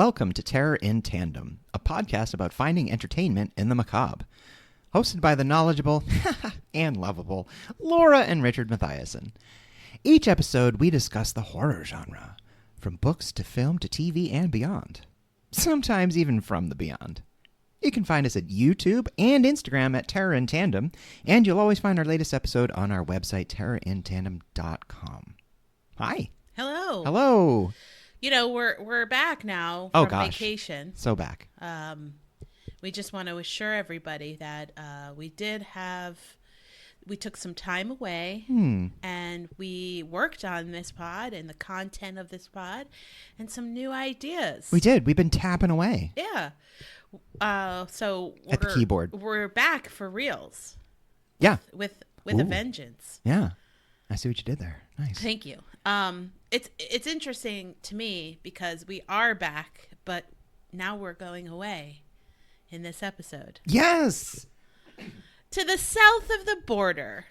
Welcome to Terror in Tandem, a podcast about finding entertainment in the macabre. Hosted by the knowledgeable and lovable Laura and Richard Mathiasen. Each episode, we discuss the horror genre, from books to film to TV and beyond. Sometimes even from the beyond. You can find us at YouTube and Instagram at Terror in Tandem, and you'll always find our latest episode on our website, terrorintandem.com. Hi. Hello. Hello. You know, we're back now from vacation. So back. We just want to assure everybody that we took some time away and we worked on this pod and the content of this pod and some new ideas. We did. We've been tapping away. Yeah. So at the keyboard. We're back for reals. Yeah. With a vengeance. Yeah. I see what you did there. Nice. Thank you. It's interesting to me because we are back, but now we're going away in this episode. Yes. To the south of the border.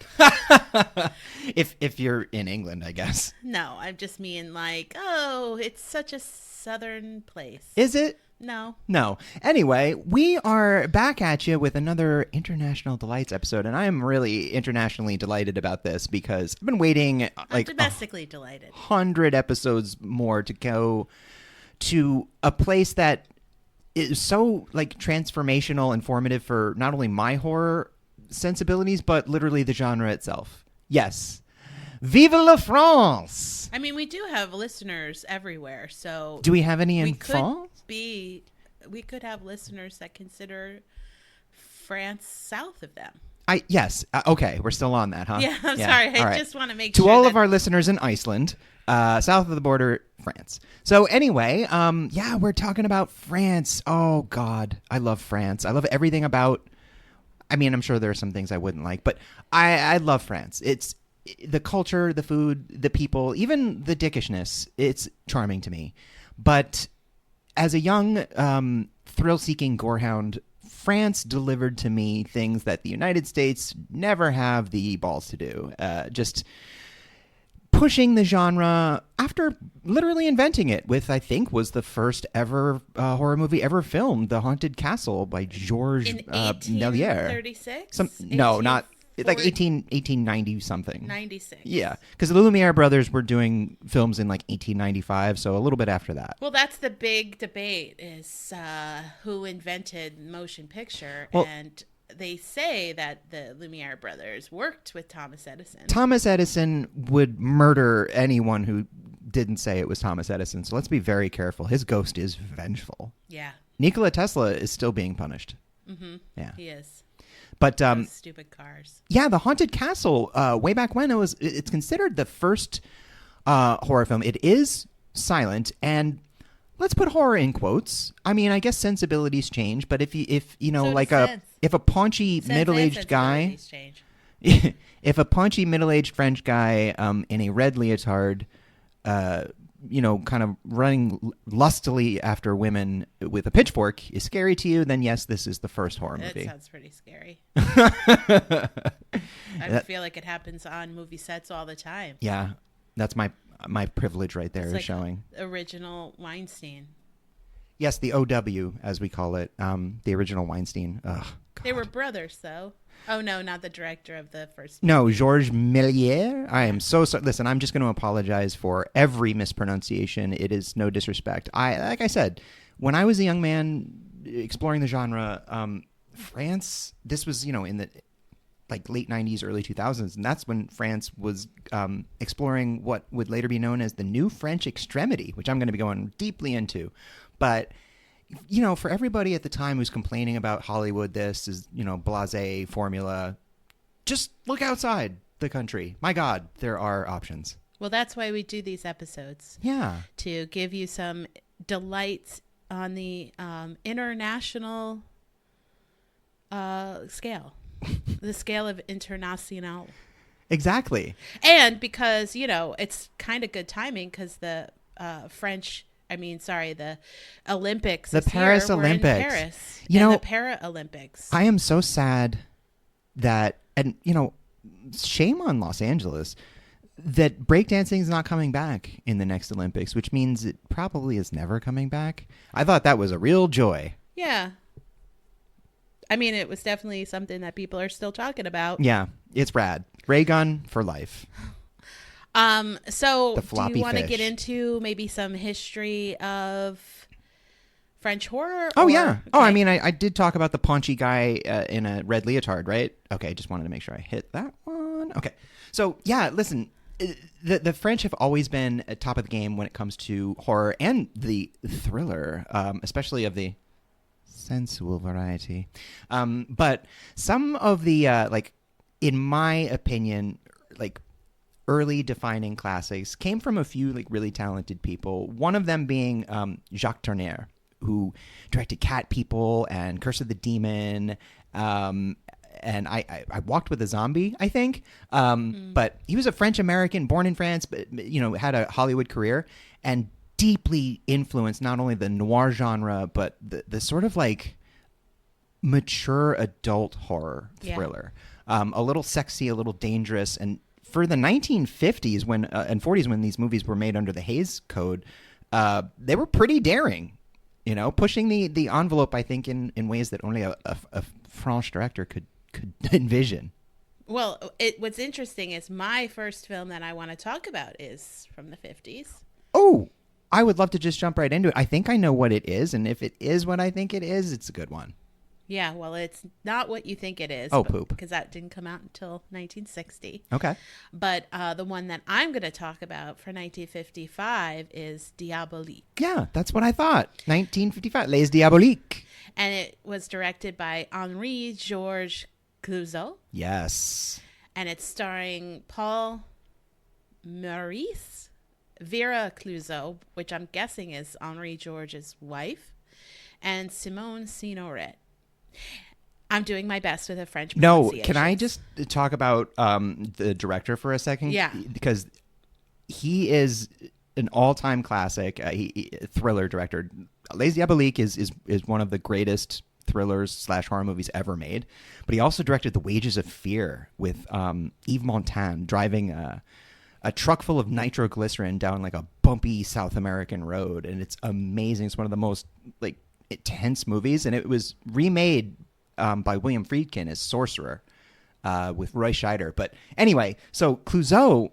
if you're in England, I guess. No, I just mean like, oh, it's such a southern place. Is it? No. Anyway, we are back at you with another International Delights episode, and I am really internationally delighted about this because I've been waiting I'm domestically delighted. 100 episodes more to go to a place that is so like transformational and formative for not only my horror sensibilities, but literally the genre itself. Yes. Vive la France! I mean, we do have listeners everywhere, so... Do we have any in France? We could have listeners that consider France south of them. Yes. Okay, we're still on that, huh? Yeah, I'm sorry. I just want to make sure to all of our listeners in Iceland, south of the border, France. So anyway, we're talking about France. Oh, God. I love France. I love everything about... I mean, I'm sure there are some things I wouldn't like, but I love France. It's the culture, the food, the people, even the dickishness. It's charming to me. But as a young, thrill-seeking gorehound, France delivered to me things that the United States never have the balls to do. Just pushing the genre after literally inventing it with, I think, was the first ever horror movie ever filmed, The Haunted Castle by Georges Méliès. 1836? No, not... Like 1890 something. 96. Yeah, because the Lumiere brothers were doing films in like 1895, so a little bit after that. Well, that's the big debate is who invented motion picture. Well, and they say that the Lumiere brothers worked with Thomas Edison. Thomas Edison would murder anyone who didn't say it was Thomas Edison, so let's be very careful. His ghost is vengeful. Yeah. Nikola Tesla is still being punished. Mm-hmm. Yeah. He is. But those stupid cars. Yeah, The Haunted Castle, way back when, it's considered the first horror film. It is silent, and let's put horror in quotes. I mean, I guess sensibilities change, but if you know, so like if a paunchy middle-aged guy, if a paunchy middle-aged French guy in a red leotard, kind of running lustily after women with a pitchfork is scary to you, then yes, this is the first horror movie. That sounds pretty scary. I feel like it happens on movie sets all the time. Yeah, that's my privilege right there, it's is like showing. Original Weinstein. Yes, the OW, as we call it, the original Weinstein. Ugh, God. They were brothers, though. Oh, no, not the director of the first movie. No, Georges Méliès. I am so sorry. Listen, I'm just going to apologize for every mispronunciation. It is no disrespect. Like I said, when I was a young man exploring the genre, France, this was, in the late 90s, early 2000s, and that's when France was exploring what would later be known as the New French Extremity, which I'm going to be going deeply into. But... for everybody at the time who's complaining about Hollywood, this is, blasé formula, just look outside the country. My God, there are options. Well, that's why we do these episodes. Yeah. To give you some delights on the international scale, the scale of international. Exactly. And because, it's kind of good timing because the the Olympics. The Paris Olympics. Were in Paris. The Para-Olympics. I am so sad that, and shame on Los Angeles. that breakdancing is not coming back in the next Olympics, which means it probably is never coming back. I thought that was a real joy. Yeah. I mean, it was definitely something that people are still talking about. Yeah, it's rad. Ray gun for life. So The do floppy you want to fish. get into maybe some history of French horror? Oh, or- yeah. Oh, I okay. mean, I did talk about the paunchy guy in a red leotard, right? Okay, just wanted to make sure I hit that one. Okay. So, yeah, listen, the French have always been at top of the game when it comes to horror and the thriller, especially of the sensual variety. But some of the, in my opinion, like, early defining classics came from a few like really talented people. One of them being Jacques Tourneur, who directed Cat People and Curse of the Demon. And I Walked with a Zombie, I think. But he was a French American, born in France, but had a Hollywood career and deeply influenced not only the noir genre but the sort of like mature adult horror thriller. A little sexy, a little dangerous, and for the 1950s and 40s when these movies were made under the Hays Code, they were pretty daring, pushing the envelope, I think, in ways that only a French director could envision. Well, what's interesting is my first film that I want to talk about is from the 50s. Oh, I would love to just jump right into it. I think I know what it is, and if it is what I think it is, it's a good one. Yeah, well, it's not what you think it is. Oh, poop. Because that didn't come out until 1960. Okay. But the one that I'm going to talk about for 1955 is Diabolique. Yeah, that's what I thought. 1955, Les Diaboliques. And it was directed by Henri Georges Clouzot. Yes. And it's starring Paul Maurice, Vera Clouzot, which I'm guessing is Henri Georges' wife, and Simone Signoret. I'm doing my best with a French No, pronunciation. can I just talk about the director for a second? Yeah. Because he is an all-time classic thriller director. Les Diaboliques is one of the greatest thrillers / horror movies ever made. But he also directed The Wages of Fear with Yves Montand driving a truck full of nitroglycerin down like a bumpy South American road. And it's amazing. It's one of the most like intense movies. And it was remade by William Friedkin as Sorcerer with Roy Scheider. But anyway, so Clouzot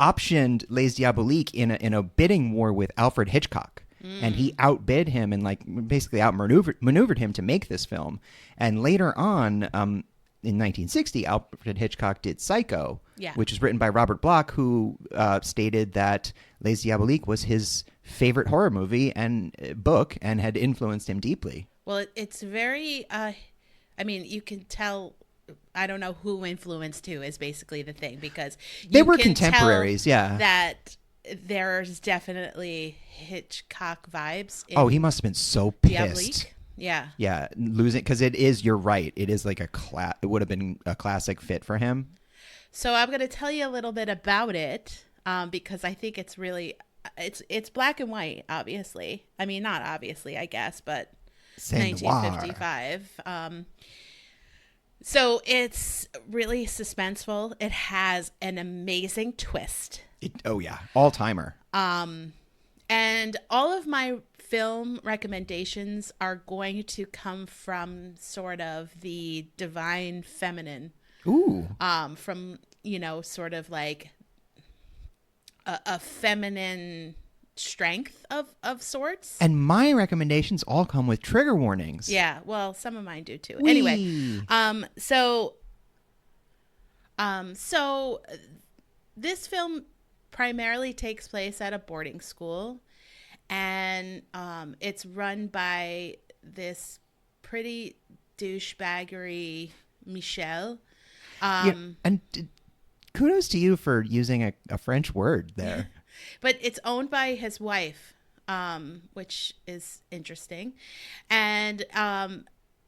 optioned Les Diaboliques in a bidding war with Alfred Hitchcock. And he outbid him and like basically outmaneuvered him to make this film. And later on, in 1960, Alfred Hitchcock did Psycho, which was written by Robert Bloch, who stated that Les Diaboliques was his favorite horror movie and book and had influenced him deeply. Well, it's very, I mean, you can tell, I don't know who influenced who is basically the thing, because they were contemporaries, yeah. That there's definitely Hitchcock vibes. Oh, he must have been so pissed. Diabolique. Yeah. Yeah, losing, because it is, you're right, it is like it would have been a classic fit for him. So I'm going to tell you a little bit about it, because I think it's really, it's black and white, obviously. I mean, not obviously, I guess, but 1955. So it's really suspenseful. It has an amazing twist. Oh, yeah. All-timer. And all of my film recommendations are going to come from sort of the divine feminine. Ooh. From, sort of like a feminine strength of sorts. And my recommendations all come with trigger warnings. Yeah, well, some of mine do too. Whee! Anyway, so this film primarily takes place at a boarding school, and it's run by this pretty douchebaggery Michel. And kudos to you for using a French word there. But it's owned by his wife, which is interesting. And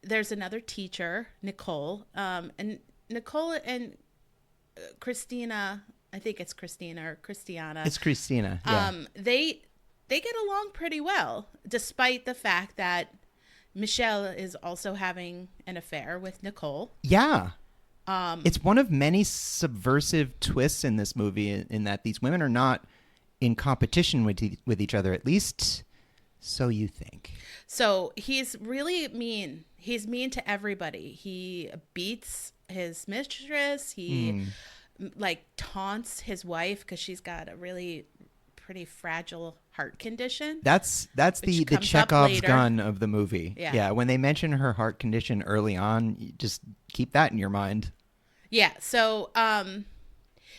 there's another teacher, Nicole. And Nicole and Christina, I think it's Christina or Christiana. It's Christina, yeah. They get along pretty well, despite the fact that Michelle is also having an affair with Nicole. Yeah. It's one of many subversive twists in this movie in that these women are not in competition with each other, at least so you think. So he's really mean. He's mean to everybody. He beats his mistress. He like taunts his wife because she's got a really pretty fragile heart condition. That's the Chekhov's gun of the movie. Yeah, when they mention her heart condition early on, you just keep that in your mind. Yeah, so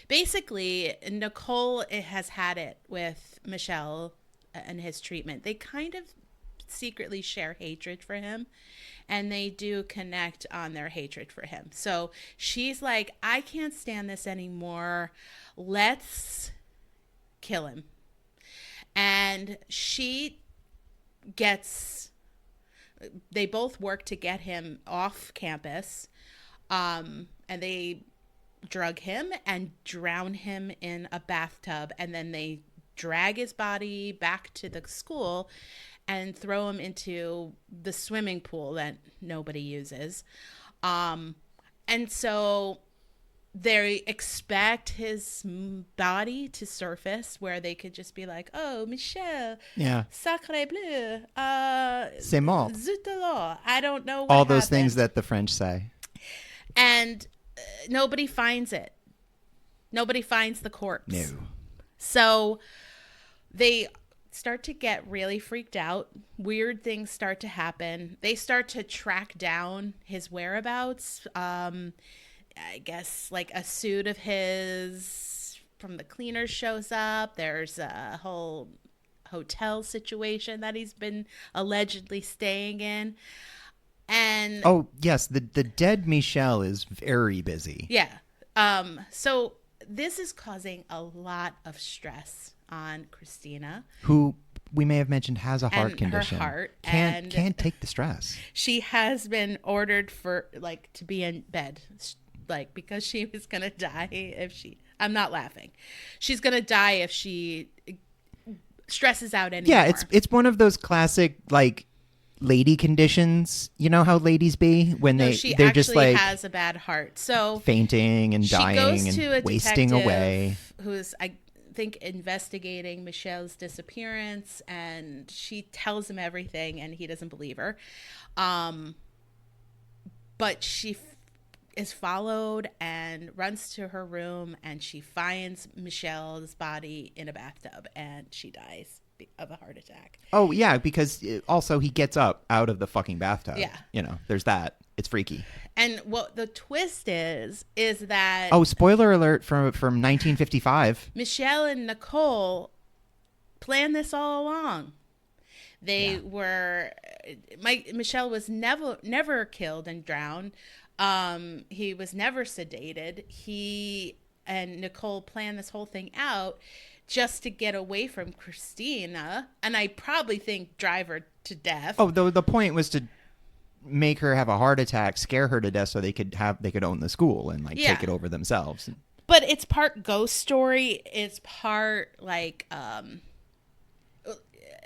basically Nicole has had it with Michel and his treatment. They kind of secretly share hatred for him, and they do connect on their hatred for him. So she's like, I can't stand this anymore. Let's kill him. And they both work to get him off campus. And they drug him and drown him in a bathtub. And then they drag his body back to the school and throw him into the swimming pool that nobody uses. And so they expect his body to surface where they could just be like, oh, Michel, sacré bleu, c'est mort. Zut alors. I don't know what all those happened. Things that the French say. And nobody finds it. Nobody finds the corpse. No. So they start to get really freaked out. Weird things start to happen. They start to track down his whereabouts. I guess like a suit of his from the cleaners shows up. There's a whole hotel situation that he's been allegedly staying in. And oh, yes, the dead Michel is very busy. Yeah. So this is causing a lot of stress on Christina, who we may have mentioned has a heart condition. Her heart can't take the stress. She has been ordered for to be in bed, because she was gonna die if she. I'm not laughing. She's gonna die if she stresses out anymore. Yeah, it's one of those classic lady conditions. You know how ladies be when they're just has a bad heart, so fainting and dying and wasting away. Who's I think investigating Michel's disappearance, and she tells him everything, and he doesn't believe her. But she is followed and runs to her room, and she finds Michel's body in a bathtub, and she dies of a heart attack. Oh yeah, because also he gets up out of the fucking bathtub. Yeah, there's that. It's freaky. And what the twist is that spoiler alert from 1955. Michel and Nicole planned this all along. They were Michel was never killed and drowned. He was never sedated. He and Nicole planned this whole thing out just to get away from Christina, and I probably think drive her to death. Oh, the point was to make her have a heart attack, scare her to death, so they could own the school and take it over themselves. But it's part ghost story. It's part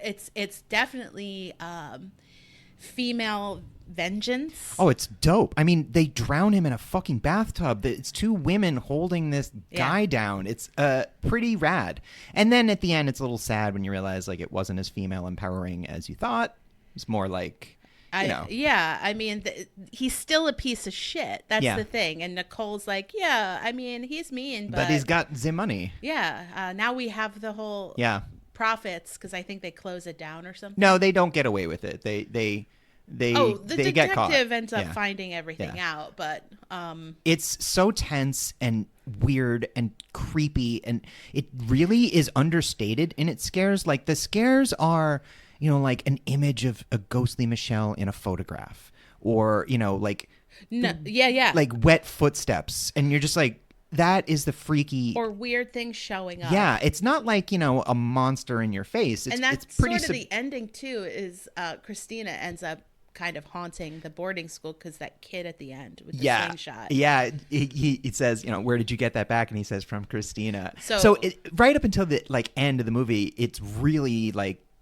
it's definitely female vengeance. Oh, it's dope. I mean, they drown him in a fucking bathtub. It's two women holding this guy down. It's pretty rad. And then at the end, it's a little sad when you realize it wasn't as female empowering as you thought. It's more I mean, he's still a piece of shit. That's the thing. And Nicole's like, I mean, he's mean, but he's got the money. Yeah. Now we have the whole profits, because I think they close it down or something. No, they don't get away with it. They the detective get caught. Ends up finding everything out, but it's so tense and weird and creepy, and it really is understated in its scares. The scares are an image of a ghostly Michel in a photograph, or wet footsteps, and you're just that is the freaky or weird things showing up. Yeah, it's not a monster in your face. And that's pretty sort of the ending too. Is Christina ends up kind of haunting the boarding school because that kid at the end with the slingshot. Yeah, he says, where did you get that back? And he says, from Christina. So right up until the end of the movie, it's really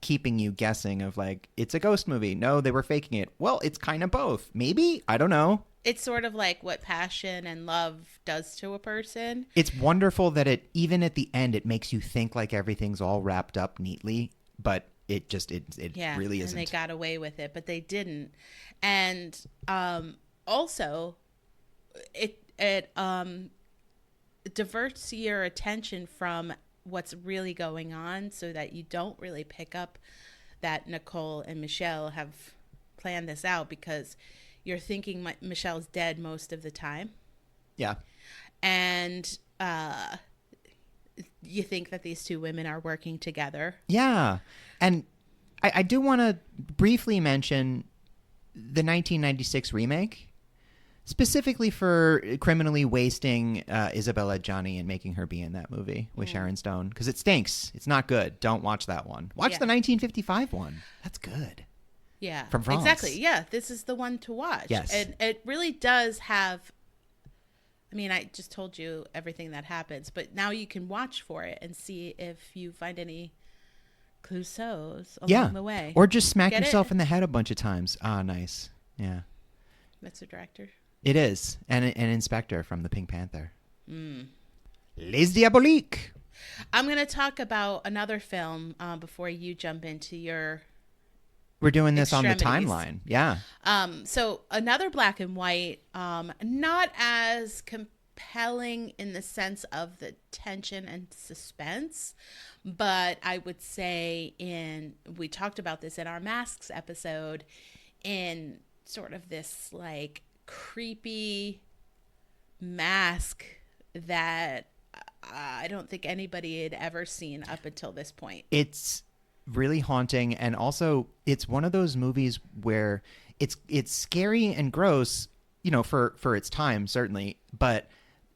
keeping you guessing of like, it's a ghost movie. No, they were faking it. Well, it's kind of both. Maybe. I don't know. It's sort of like what passion and love does to a person. It's wonderful that it, even at the end, it makes you think like everything's all wrapped up neatly, but it really isn't. And they got away with it, but they didn't. And also, it diverts your attention from what's really going on, so that you don't really pick up that Nicole and Michelle have planned this out, because you're thinking Michelle's dead most of the time. Yeah. And you think that these two women are working together. Yeah. And I do want to briefly mention the 1996 remake, specifically for criminally wasting Isabella Adjani and making her be in that movie with Sharon Stone, because it stinks. It's not good. Don't watch that one. Watch the 1955 one. That's good. Yeah. From France. Exactly. Yeah. This is the one to watch. Yes. And it really does have, I mean, I just told you everything that happens, but now you can watch for it and see if you find any Clouseaus along the way. Or just smack Get yourself it? in the head a bunch of times. Ah, nice. Yeah. That's the director. It is. And an inspector from the Pink Panther. Les Diaboliques. I'm going to talk about another film before you jump into your... We're doing this on the Extremities. timeline. Yeah. So another black and white, not as compelling in the sense of the tension and suspense, but I would say we talked about this in our masks episode, in sort of this like creepy mask that I don't think anybody had ever seen up until this point. It's really haunting, and also it's one of those movies where it's scary and gross, you know, for its time, certainly, but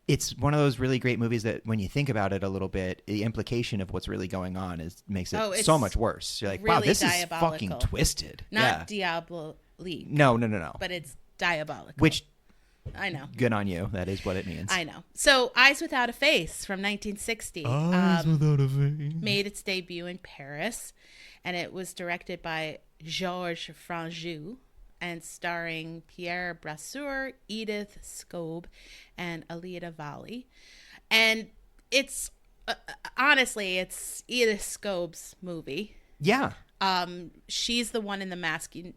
it's one of those really great movies that when you think about it a little bit, the implication of what's really going on makes it so much worse. You're like, wow, really this is diabolical. fucking twisted. Not diabolique. No. But it's diabolical. Which, I know. good on you. That is what it means. I know. So, Eyes Without a Face from 1960 Eyes without a face. made its debut in Paris, and it was directed by Georges Franju and starring Pierre Brasseur, Edith Scobe, and Alida Valli. And it's honestly, it's Edith Scobe's movie. Yeah. She's the one in the mask. You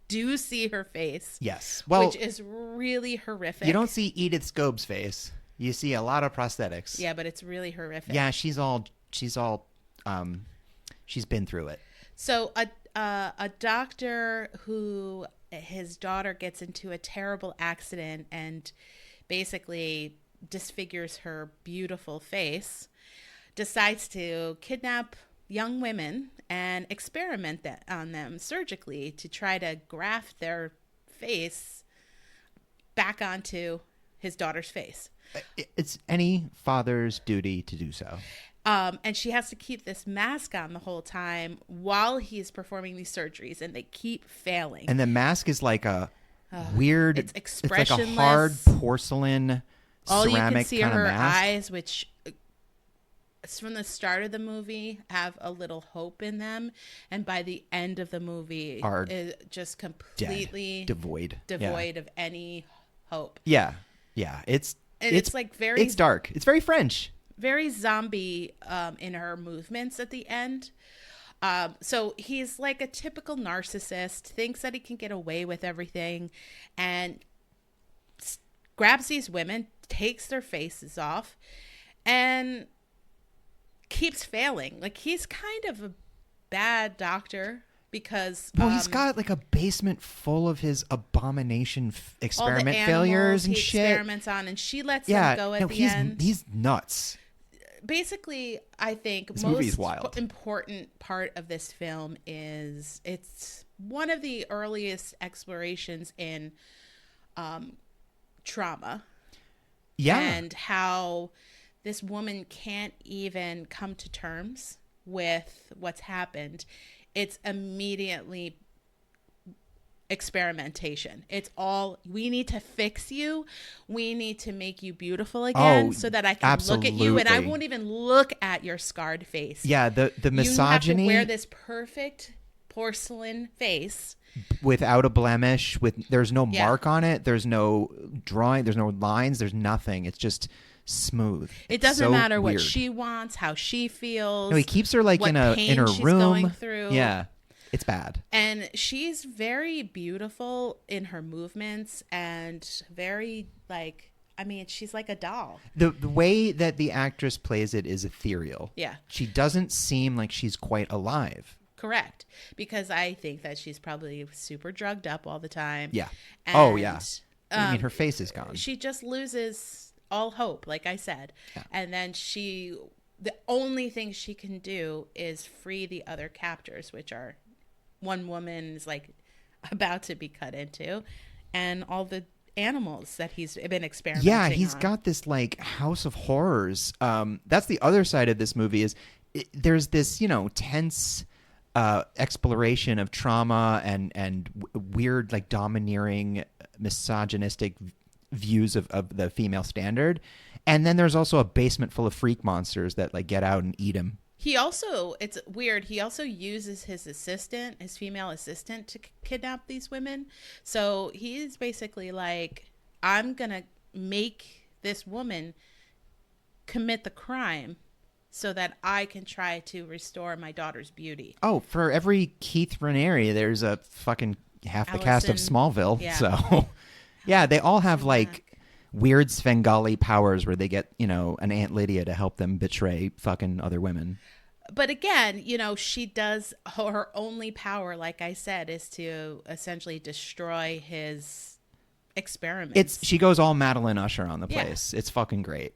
do see her face. Yes. Well, which is really horrific. you don't see Edith Scobe's face. You see a lot of prosthetics. Yeah, but it's really horrific. Yeah, she's been through it. So a doctor who his daughter gets into a terrible accident and basically disfigures her beautiful face, decides to kidnap young women and experiment on them surgically to try to graft their face back onto his daughter's face. It's any father's duty to do so. And she has to keep this mask on the whole time while he's performing these surgeries, and they keep failing. And the mask is like a weird, it's it's like a expressionless. hard porcelain All you can ceramic see are kind of her mask. eyes, which from the start of the movie have a little hope in them, and by the end of the movie Are is just completely devoid of any hope. Yeah. It's like very it's dark. It's very French. very zombie in her movements at the end. So he's like a typical narcissist, thinks that he can get away with everything, and grabs these women, takes their faces off, and keeps failing. Like, he's kind of a bad doctor because He's got like a basement full of his abomination experiment all the failures animals and he shit. experiments on, and she lets him go at the end. He's nuts. Basically, I think This movie's most wild. important part of this film is it's one of the earliest explorations in trauma. Yeah. And how this woman can't even come to terms with what's happened. It's immediately experimentation. It's all, we need to fix you. We need to make you beautiful again so that I can look at you and I won't even look at your scarred face. Yeah, the misogyny. You have to wear this perfect porcelain face without a blemish, there's no mark on it, there's no drawing, there's no lines, there's nothing. It's just smooth. It doesn't matter what she wants, how she feels. No, he keeps her like in her room. Going through. Yeah. It's bad. And she's very beautiful in her movements and very she's like a doll. The way that the actress plays it is ethereal. Yeah. She doesn't seem like she's quite alive. Correct. Because I think that she's probably super drugged up all the time. Yeah. And, yeah. I mean, her face is gone. She just loses all hope, like I said. Yeah. And then the only thing she can do is free the other captors, which are one woman is like about to be cut into, and all the animals that he's been experimenting Yeah, he's on. got this like house of horrors. That's the other side of this movie is there's this, tense exploration of trauma and weird, like domineering, misogynistic views of the female standard. And then there's also a basement full of freak monsters that like get out and eat him. It's weird, he also uses his female assistant to kidnap these women. So he's basically like, I'm going to make this woman commit the crime so that I can try to restore my daughter's beauty. Oh, for every Keith Raniere, there's a fucking half the cast of Smallville. Yeah. So, yeah, they all have like weird Svengali powers where they get, an Aunt Lydia to help them betray fucking other women. But again, she does, her only power, like I said, is to essentially destroy his experiments. She goes all Madeline Usher on the place. Yeah. It's fucking great.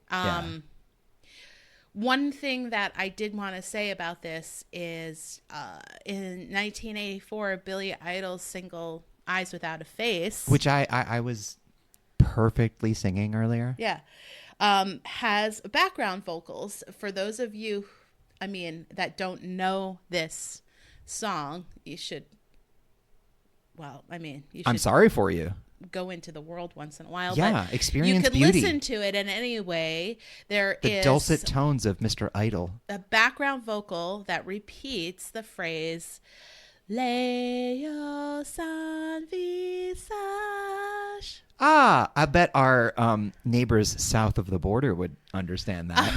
One thing that I did want to say about this is in 1984, Billy Idol's single Eyes Without a Face, which I was perfectly singing earlier. Yeah. Has background vocals. For those of you, that don't know this song, you should, I'm sorry for you. Go into the world once in a while. Yeah, but experience you could beauty. listen to it in any way. The dulcet tones of Mr. Idol. A background vocal that repeats the phrase, Leo San Visage. I bet our neighbors south of the border would understand that.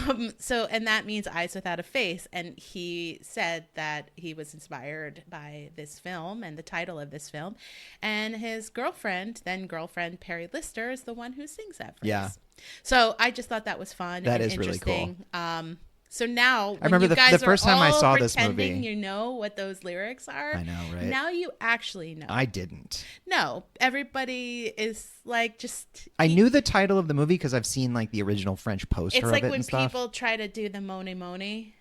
And that means eyes without a face. And he said that he was inspired by this film and the title of this film. And his then girlfriend, Perry Lister, is the one who sings that phrase. Yeah. So I just thought that was fun. That and is really interesting. So now, I remember the first time I saw this movie. You know what those lyrics are. I know, right? Now you actually know. I didn't. No, everybody is like just. I knew the title of the movie because I've seen like the original French poster of it and stuff. It's like when people try to do the Moni Moni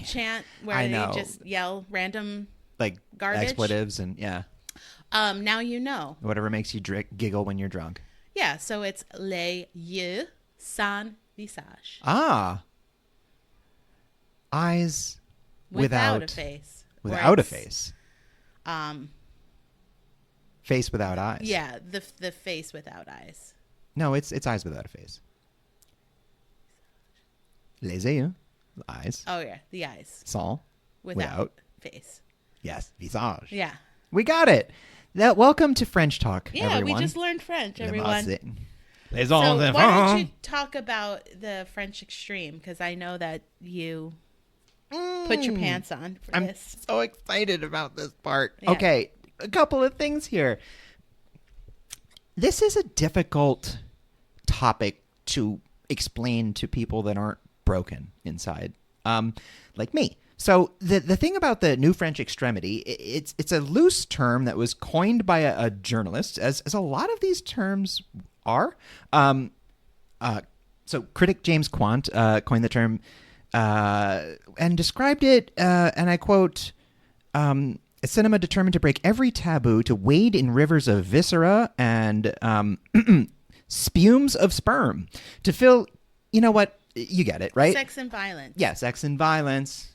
chant where they just yell random like garbage, expletives, and yeah. Now you know. Whatever makes you giggle when you're drunk. Yeah, so it's les yeux sans visage. Eyes without a face. Without a face. Face without eyes. Yeah, the face without eyes. No, it's eyes without a face. Les yeux, eyes. Oh yeah, the eyes. Sans, without face. Yes, visage. Yeah. We got it. Welcome to French Talk, yeah, everyone. We just learned French, everyone. So why don't you talk about the French extreme? Because I know that you put your pants on for this. I'm so excited about this part. Yeah. Okay, a couple of things here. This is a difficult topic to explain to people that aren't broken inside, like me. So the thing about the New French Extremity, it's a loose term that was coined by a journalist, as a lot of these terms are. So critic James Quant coined the term and described it, and I quote, a cinema determined to break every taboo, to wade in rivers of viscera and spumes of sperm, to fill, you know what, you get it, right? Sex and violence. Yeah, sex and violence.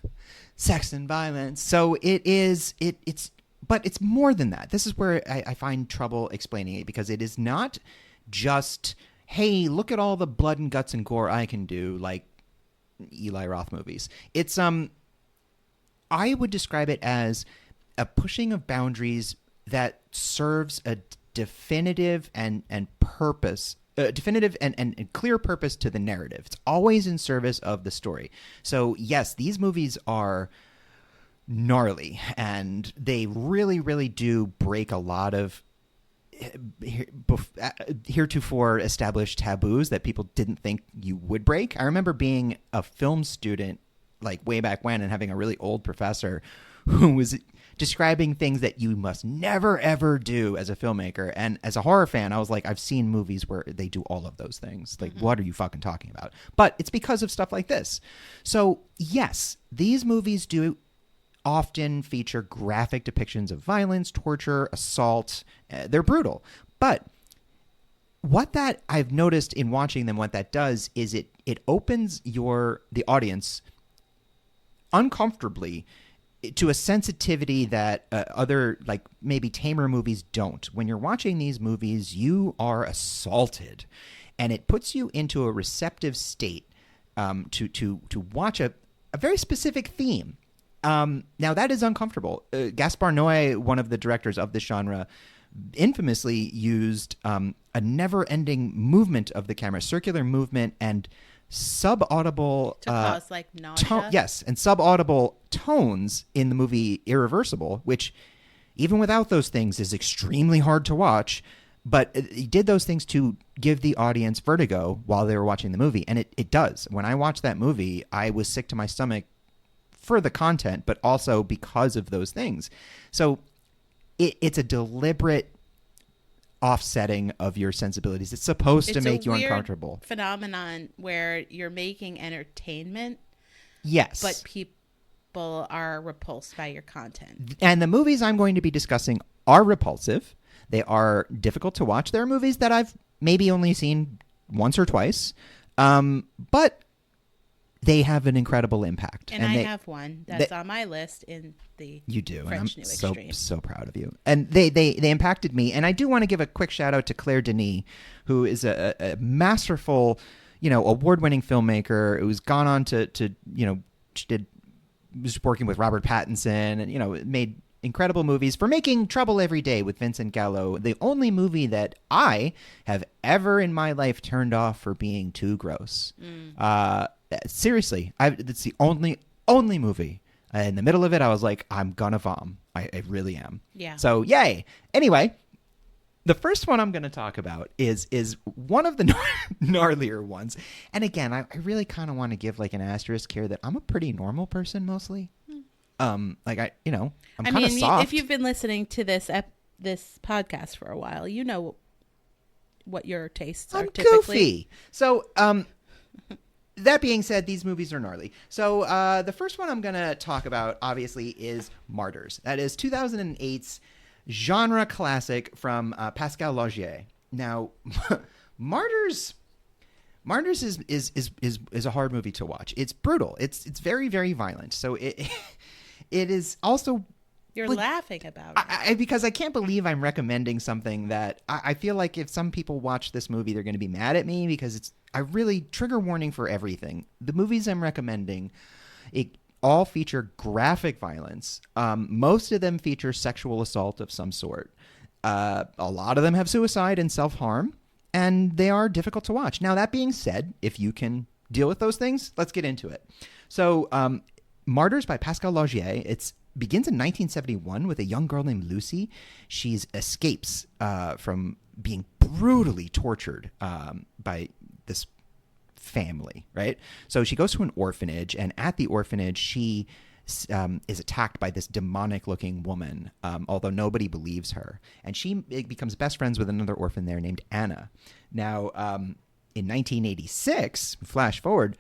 So it's but it's more than that. This is where I find trouble explaining it, because it is not just, hey, look at all the blood and guts and gore I can do, like Eli Roth movies. It's I would describe it as a pushing of boundaries that serves a definitive and purpose, definitive and clear purpose to the narrative. It's always in service of the story. So yes, these movies are gnarly, and they really, really do break a lot of heretofore established taboos that people didn't think you would break. I remember being a film student like way back when and having a really old professor who was describing things that you must never ever do as a filmmaker. And as a horror fan, I was like, I've seen movies where they do all of those things. Like, what are you fucking talking about? But it's because of stuff like this. So yes, these movies do often feature graphic depictions of violence, torture, assault. They're brutal. But what that I've noticed in watching them, what that does is it opens the audience uncomfortably to a sensitivity that other, like maybe tamer movies don't. When you're watching these movies, you are assaulted, and it puts you into a receptive state to watch a very specific theme. Now that is uncomfortable. Gaspar Noé, one of the directors of this genre, infamously used a never-ending movement of the camera, circular movement, and subaudible to cause like nausea. Yes, and subaudible tones in the movie Irreversible, which even without those things is extremely hard to watch. But he did those things to give the audience vertigo while they were watching the movie, and it does. When I watched that movie, I was sick to my stomach for the content, but also because of those things. So it's a deliberate offsetting of your sensibilities. It's supposed to make you uncomfortable. Phenomenon where you're making entertainment, yes, but people are repulsed by your content. And the movies I'm going to be discussing are repulsive. They are difficult to watch. There are movies that I've maybe only seen once or twice, but they have an incredible impact. And I have one that's on my list in the you do, French and New I'm Extreme. so proud of you. And they impacted me. And I do want to give a quick shout out to Claire Denis, who is a masterful, award-winning filmmaker who's gone on to she was working with Robert Pattinson and made incredible movies, for making Trouble Every Day with Vincent Gallo, the only movie that I have ever in my life turned off for being too gross. Seriously, it's the only movie. In the middle of it, I was like, I'm gonna vom. I really am. Yeah. So yay. Anyway, the first one I'm going to talk about is one of the gnarlier ones. And again, I really kind of want to give like an asterisk here that I'm a pretty normal person mostly. I'm kind of soft. If you've been listening to this podcast for a while, you know what your tastes are typically. Goofy. So, that being said, these movies are gnarly. So the first one I'm going to talk about, obviously, is Martyrs. That is 2008's genre classic from Pascal Laugier. Now, Martyrs is a hard movie to watch. It's brutal. It's very, very violent. So it is also... You're laughing about it. Because I can't believe I'm recommending something that I feel like if some people watch this movie, they're going to be mad at me, because I really trigger warning for everything. The movies I'm recommending, it all feature graphic violence. Most of them feature sexual assault of some sort. A lot of them have suicide and self-harm, and they are difficult to watch. Now, that being said, if you can deal with those things, let's get into it. So, Martyrs by Pascal Laugier, begins in 1971 with a young girl named Lucy. She escapes from being brutally tortured by this family, right? So she goes to an orphanage, and at the orphanage, she is attacked by this demonic-looking woman, although nobody believes her. And she becomes best friends with another orphan there named Anna. Now, in 1986, flash forward,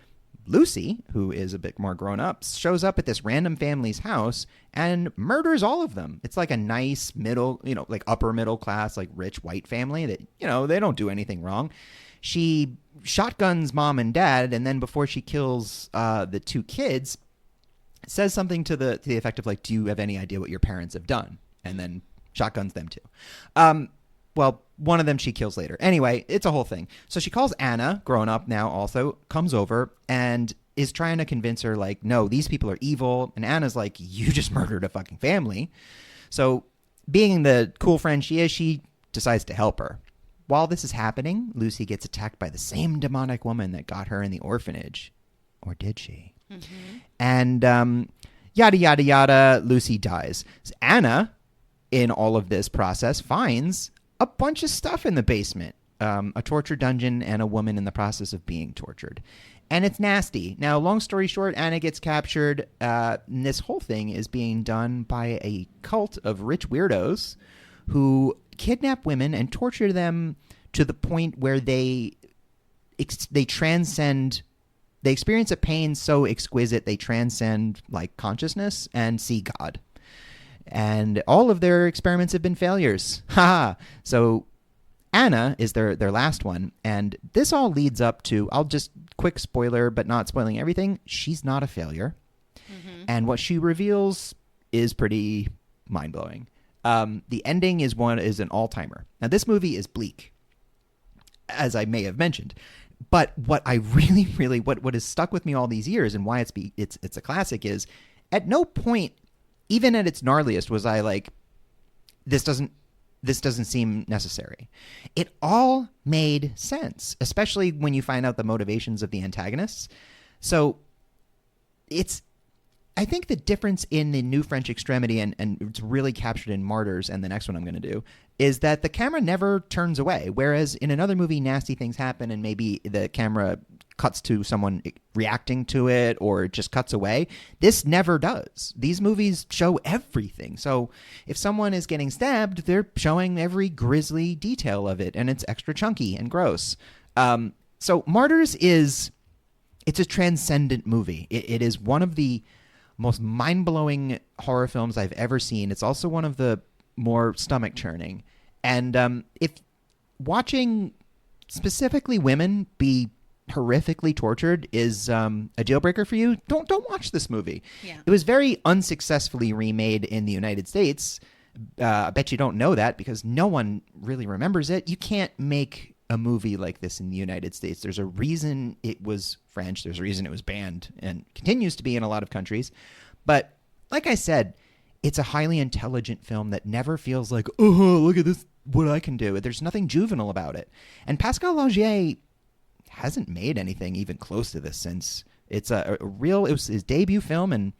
Lucy, who is a bit more grown up, shows up at this random family's house and murders all of them. It's like a nice like upper middle class, like rich white family that, they don't do anything wrong. She shotguns mom and dad, and then before she kills the two kids, says something to the effect of like, do you have any idea what your parents have done? and then shotguns them too. Well, one of them she kills later. Anyway, it's a whole thing. So she calls Anna, grown up now also, comes over and is trying to convince her, like, no, these people are evil. And Anna's like, you just murdered a fucking family. So being the cool friend she is, she decides to help her. While this is happening, Lucy gets attacked by the same demonic woman that got her in the orphanage. Or did she? Mm-hmm. And yada, yada, yada, Lucy dies. So Anna, in all of this process, finds a bunch of stuff in the basement. A torture dungeon and a woman in the process of being tortured. And it's nasty. Now, long story short, Anna gets captured. And this whole thing is being done by a cult of rich weirdos who kidnap women and torture them to the point where they transcend. They experience a pain so exquisite they transcend like consciousness and see God. And all of their experiments have been failures. Ha! So Anna is their last one. And this all leads up to, I'll just quick spoiler, but not spoiling everything. She's not a failure. Mm-hmm. And what she reveals is pretty mind-blowing. The ending is an all-timer. Now, this movie is bleak, as I may have mentioned. But what I really, really, what has stuck with me all these years and why it's a classic is, at no point, even at its gnarliest, was I like, this doesn't seem necessary. It all made sense, especially when you find out the motivations of the antagonists. So I think the difference in the New French Extremity, and it's really captured in Martyrs and the next one I'm going to do, is that the camera never turns away. Whereas in another movie, nasty things happen and maybe the camera cuts to someone reacting to it or it just cuts away. This never does. These movies show everything. So if someone is getting stabbed, they're showing every grisly detail of it, and it's extra chunky and gross. So Martyrs it's a transcendent movie. It is one of the most mind-blowing horror films I've ever seen. It's also one of the more stomach-churning. And if watching specifically women be horrifically tortured is a deal breaker for you, don't watch this movie. Yeah. It was very unsuccessfully remade in the United States. I bet you don't know that because no one really remembers it. You can't make a movie like this in the United States. There's a reason it was French. There's a reason it was banned and continues to be in a lot of countries. But like I said, it's a highly intelligent film that never feels like, oh, look at this, what I can do. There's nothing juvenile about it. And Pascal Laugier hasn't made anything even close to this since. It's it was his debut film, and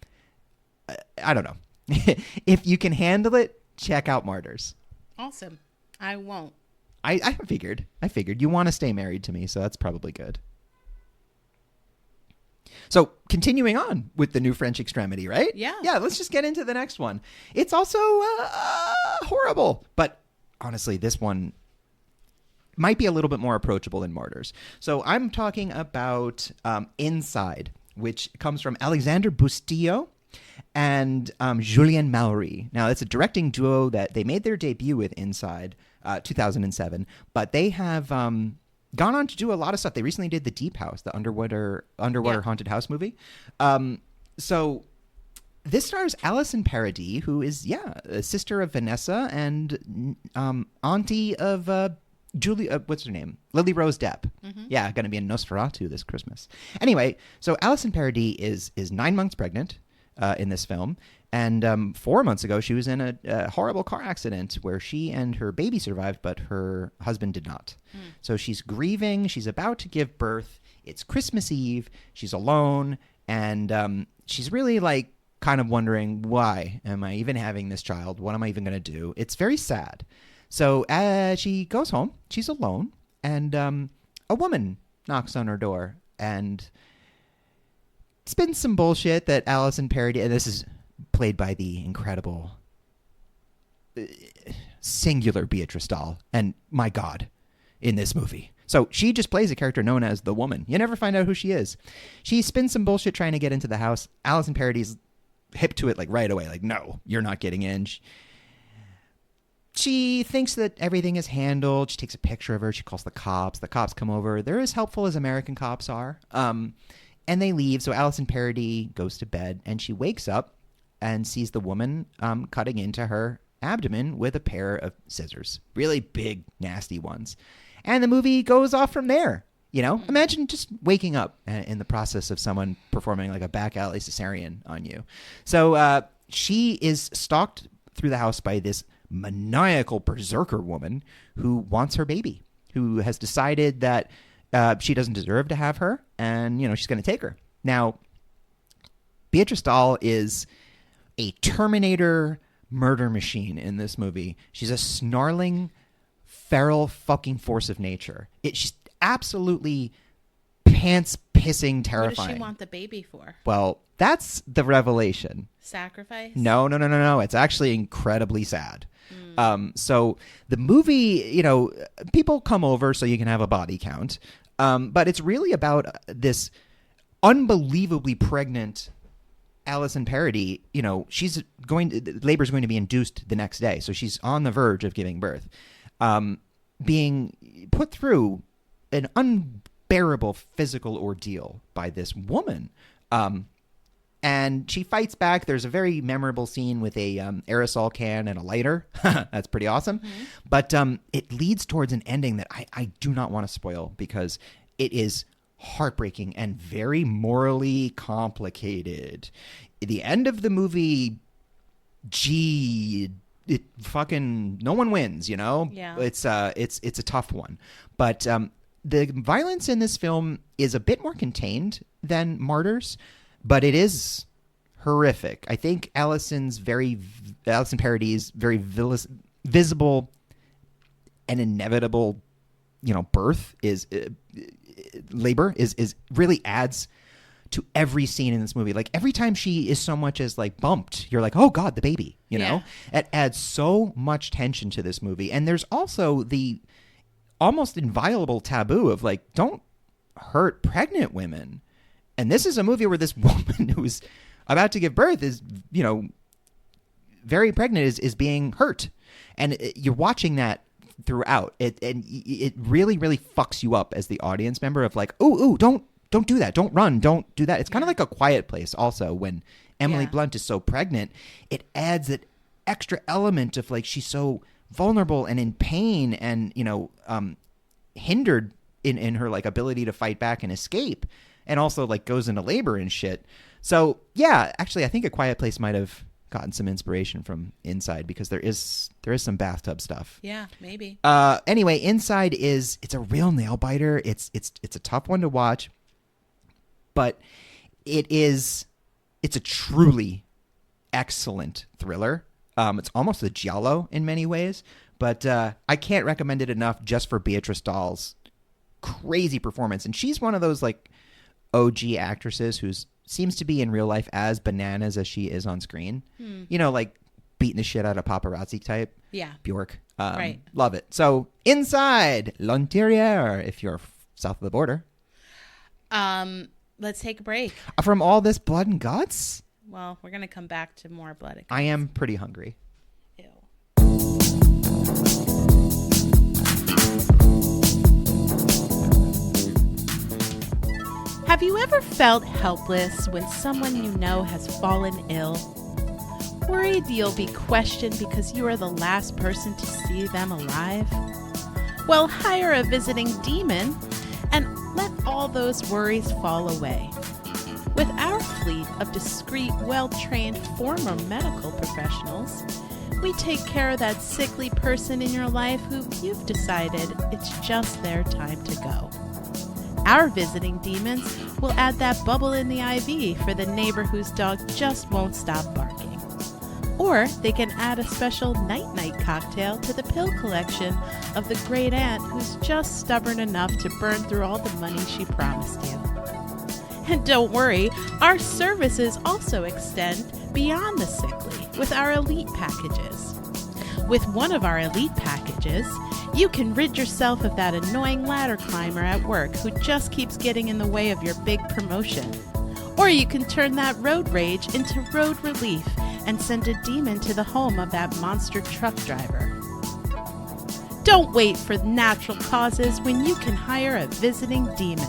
I don't know. If you can handle it, check out Martyrs. Awesome. I won't. I figured you want to stay married to me, so that's probably good. So continuing on with the New French Extremity, right? Yeah. Yeah, let's just get into the next one. It's also horrible, but honestly, this one might be a little bit more approachable than Martyrs. So I'm talking about Inside, which comes from Alexandre Bustillo and Julien Maury. Now, it's a directing duo that they made their debut with Inside 2007, but they have gone on to do a lot of stuff. They recently did The Deep House, the underwater haunted house movie. So this stars Alison Paradis, who is, a sister of Vanessa and auntie of Julie, what's her name? Lily Rose Depp. Mm-hmm. Yeah, going to be in Nosferatu this Christmas. Anyway, so Alison Paradis is 9 months pregnant in this film. And 4 months ago, she was in a horrible car accident where she and her baby survived, but her husband did not. Mm. So she's grieving. She's about to give birth. It's Christmas Eve. She's alone. And she's really like kind of wondering, why am I even having this child? What am I even going to do? It's very sad. So she goes home. She's alone. And a woman knocks on her door and spins some bullshit that Alison Paradis, and this is played by the incredible singular Beatrice Dahl, and my God, in this movie. So she just plays a character known as the woman. You never find out who she is. She spins some bullshit trying to get into the house. Alison Paradis hip to it like right away, like, no, you're not getting in. She thinks that everything is handled. She takes a picture of her. She calls the cops. The cops come over. They're as helpful as American cops are. And they leave. So Alison Paradis goes to bed, and she wakes up and sees the woman cutting into her abdomen with a pair of scissors. Really big, nasty ones. And the movie goes off from there. You know, imagine just waking up in the process of someone performing like a back alley cesarean on you. So she is stalked through the house by this maniacal berserker woman who wants her baby, who has decided that she doesn't deserve to have her, and, you know, she's going to take her. Now, Beatrice Dahl is a Terminator murder machine in this movie. She's a snarling, feral fucking force of nature. She's absolutely pants-pissing terrifying. What does she want the baby for? Well, that's the revelation. Sacrifice? No. It's actually incredibly sad. So the movie, you know, people come over so you can have a body count. But it's really about this unbelievably pregnant Allison Parody. You know, labor's going to be induced the next day. So she's on the verge of giving birth, being put through an unbearable physical ordeal by this woman. And she fights back. There's a very memorable scene with a aerosol can and a lighter. That's pretty awesome. Mm-hmm. But it leads towards an ending that I do not want to spoil because it is heartbreaking and very morally complicated. The end of the movie, it fucking no one wins, you know? Yeah. It's a tough one. But the violence in this film is a bit more contained than Martyrs. But it is horrific. I think Allison Parody's very visible and inevitable, you know, birth is labor is really adds to every scene in this movie. Like every time she is so much as like bumped, you're like, oh God, the baby, you know? It adds so much tension to this movie. And there's also the almost inviolable taboo of like, don't hurt pregnant women. And this is a movie where this woman who's about to give birth is, you know, very pregnant, is being hurt. And you're watching that throughout. And it really, really fucks you up as the audience member of like, ooh, don't do that. Don't run. Don't do that. It's kind of like A Quiet Place also when Emily Blunt is so pregnant. It adds that extra element of like she's so vulnerable and in pain and, you know, hindered in her like ability to fight back and escape. And also, like, goes into labor and shit. So, yeah, actually, I think A Quiet Place might have gotten some inspiration from Inside because there is some bathtub stuff. Yeah, maybe. Anyway, Inside it's a real nail biter. It's a tough one to watch, but it's a truly excellent thriller. It's almost a giallo in many ways, but I can't recommend it enough just for Beatrice Dahl's crazy performance. And she's one of those, like, OG actresses who seems to be in real life as bananas as she is on screen. You know, like beating the shit out of paparazzi type. Yeah. Bjork. Right. Love it. So Inside, L'Intérieur, if you're south of the border. Let's take a break. From all this blood and guts? Well, we're going to come back to more blood and guts. I am pretty hungry. Ew. Have you ever felt helpless when someone you know has fallen ill? Worried you'll be questioned because you are the last person to see them alive? Well, hire a visiting demon and let all those worries fall away. With our fleet of discreet, well-trained former medical professionals, we take care of that sickly person in your life who you've decided it's just their time to go. Our visiting demons will add that bubble in the IV for the neighbor whose dog just won't stop barking. Or they can add a special night-night cocktail to the pill collection of the great aunt who's just stubborn enough to burn through all the money she promised you. And don't worry, our services also extend beyond the sickly with our elite packages. With one of our elite packages, you can rid yourself of that annoying ladder climber at work who just keeps getting in the way of your big promotion. Or you can turn that road rage into road relief and send a demon to the home of that monster truck driver. Don't wait for natural causes when you can hire a visiting demon.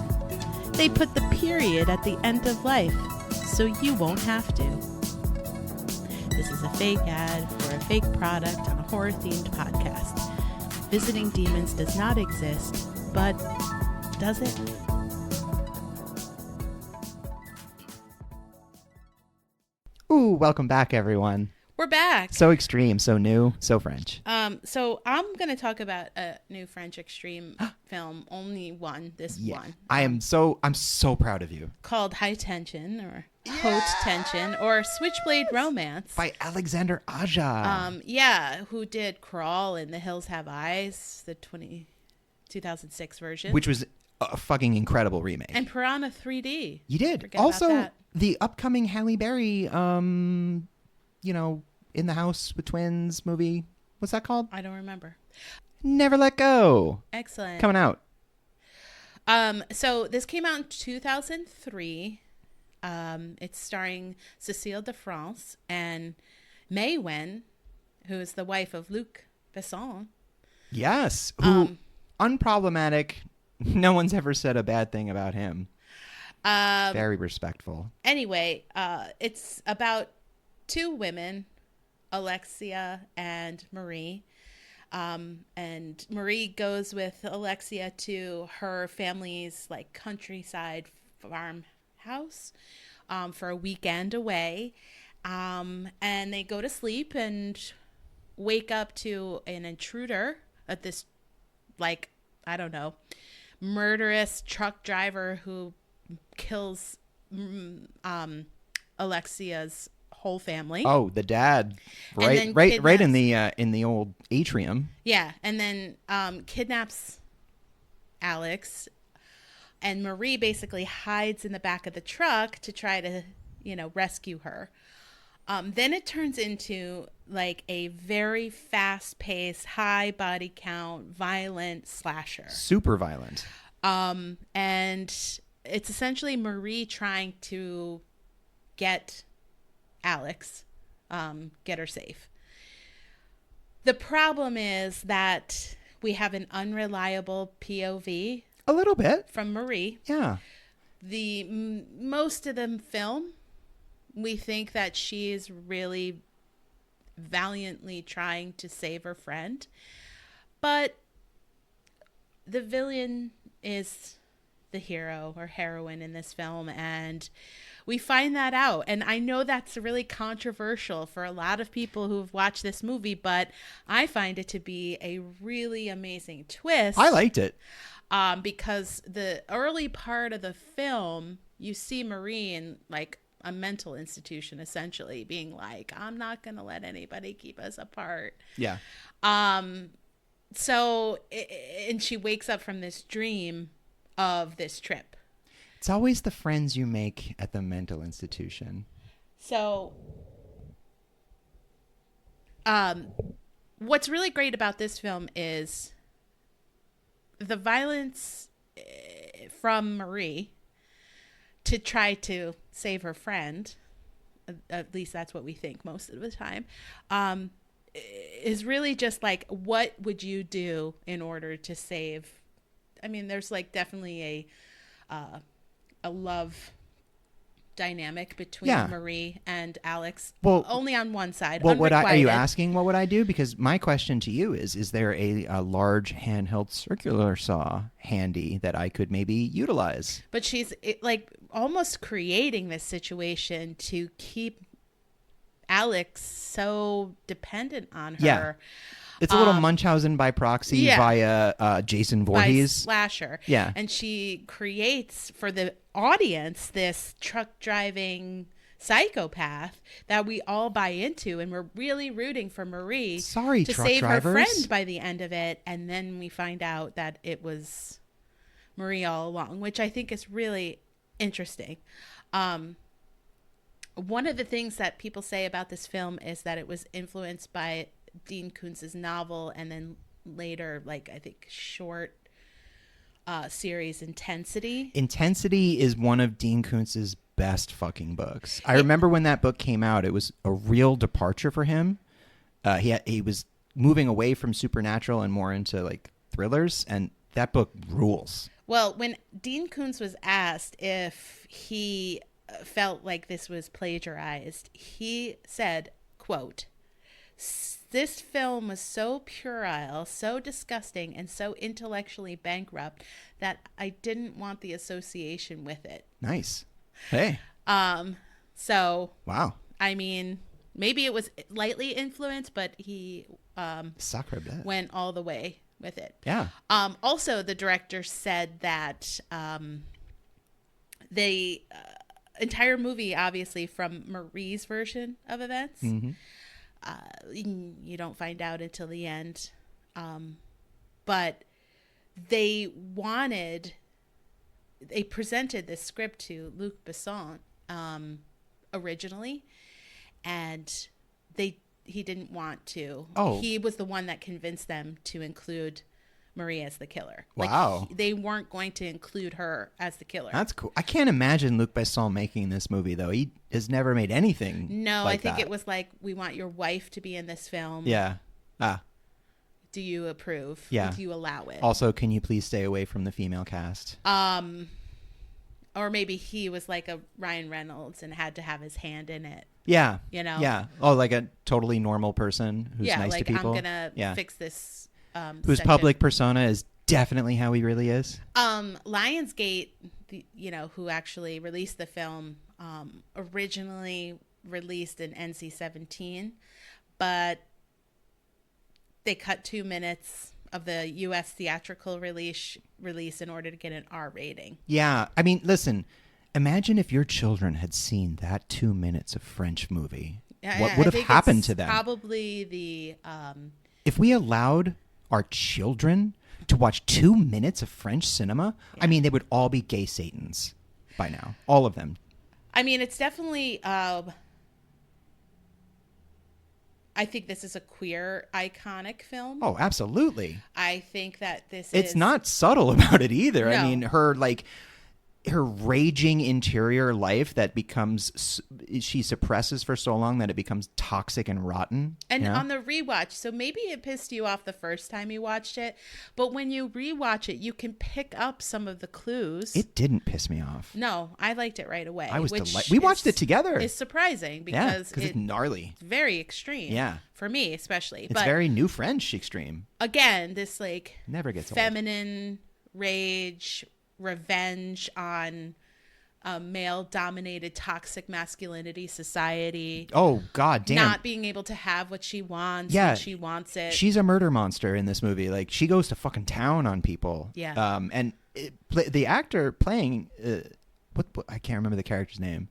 They put the period at the end of life, so you won't have to. This is a fake ad for a fake product on a horror-themed podcast. Visiting demons does not exist, but does it? Ooh, welcome back, everyone. We're back. So extreme, so new, so French. So I'm going to talk about a new French extreme film, only one, one. I'm so proud of you. Called High Tension or Haute Tension or Switchblade Romance. By Alexander Aja. Who did Crawl and The Hills Have Eyes, the 2006 version. Which was a fucking incredible remake. And Piranha 3D. You did. Forget Also, about that. The upcoming Halle Berry, In the House with Twins movie. What's that called? I don't remember. Never Let Go. Excellent. Coming out. So this came out in 2003. It's starring Cécile de France and May Wen, who is the wife of Luc Besson. Yes. Who, unproblematic. No one's ever said a bad thing about him. Very respectful. Anyway, it's about two women, Alexia and Marie. And Marie goes with Alexia to her family's countryside farmhouse for a weekend away. And they go to sleep and wake up to an intruder at this, murderous truck driver who kills Alexia's whole family. Oh, the dad, right in the old atrium. Yeah, and then kidnaps Alex, and Marie basically hides in the back of the truck to try to, rescue her. Then it turns into a very fast-paced, high body count, violent slasher. Super violent. And it's essentially Marie trying to get Alex, get her safe. The problem is that we have an unreliable POV. A little bit. From Marie. Yeah. Most of the film, we think that she is really valiantly trying to save her friend. But the villain is the hero or heroine in this film, and we find that out. And I know that's really controversial for a lot of people who have watched this movie, but I find it to be a really amazing twist. I liked it. Because the early part of the film, you see Marie in a mental institution, essentially being I'm not going to let anybody keep us apart. Yeah. So, and she wakes up from this dream of this trip. It's always the friends you make at the mental institution. So, what's really great about this film is the violence from Marie to try to save her friend. At least that's what we think most of the time. Is really just what would you do in order to save? I mean, there's definitely a love dynamic between Marie and Alex. Well, only on one side. Well, are you asking what would I do? Because my question to you is there a large handheld circular saw handy that I could maybe utilize? But she's almost creating this situation to keep Alex so dependent on her. Yeah. It's a little Munchausen by proxy via Jason Voorhees. By slasher. Yeah. And she creates for the audience this truck driving psychopath that we all buy into, and we're really rooting for Marie to save her friend by the end of it. And then we find out that it was Marie all along, which I think is really interesting. One of the things that people say about this film is that it was influenced by Dean Koontz's novel, and then later, I think, short series Intensity. Intensity is one of Dean Koontz's best fucking books. I remember when that book came out, it was a real departure for him. He was moving away from supernatural and more into thrillers, and that book rules. Well, when Dean Koontz was asked if he felt like this was plagiarized, he said, quote, "This film was so puerile, so disgusting, and so intellectually bankrupt that I didn't want the association with it." Nice. Hey. So, Wow. I mean, maybe it was lightly influenced, but he Sacre bleu. went all the way with it. Yeah. Also, the director said that the entire movie, obviously, from Marie's version of events, you don't find out until the end. But they presented this script to Luc Besson originally, and he didn't want to. Oh. He was the one that convinced them to include Marie as the killer. Wow. They weren't going to include her as the killer. That's cool. I can't imagine Luc Besson making this movie, though. He has never made anything. No, like I think that. it was like, we want your wife to be in this film. Yeah. Do you approve? Yeah. Do you allow it? Also, can you please stay away from the female cast? Or maybe he was like a Ryan Reynolds and had to have his hand in it. Yeah. You know? Yeah. Oh, like a totally normal person who's nice like, to people. I'm going to fix this. Whose section. public persona is definitely how he really is. Lionsgate, who actually released the film, originally released an NC-17, but they cut 2 minutes of the U.S. theatrical release in order to get an R rating. Yeah. I mean, listen, imagine if your children had seen that 2 minutes of French movie. What would have happened to them? Probably the... If we allowed our children to watch 2 minutes of French cinema, I mean, they would all be gay Satans by now. All of them. I mean, it's definitely... I think this is a queer iconic film. Oh, absolutely. I think that It's not subtle about it either. No. I mean, her raging interior life that becomes, she suppresses for so long that it becomes toxic and rotten. And on the rewatch, so maybe it pissed you off the first time you watched it, but when you rewatch it, you can pick up some of the clues. It didn't piss me off. No, I liked it right away. I was delighted. We watched it together. It's surprising because it's gnarly. It's very extreme. Yeah. For me, especially. It's but very New French extreme. Again, this like never gets feminine rage, revenge on male-dominated toxic masculinity society. Oh, God damn. Not being able to have what she wants when she wants it. She's a murder monster in this movie. Like, she goes to fucking town on people. Yeah. And the actor playing, what I can't remember the character's name.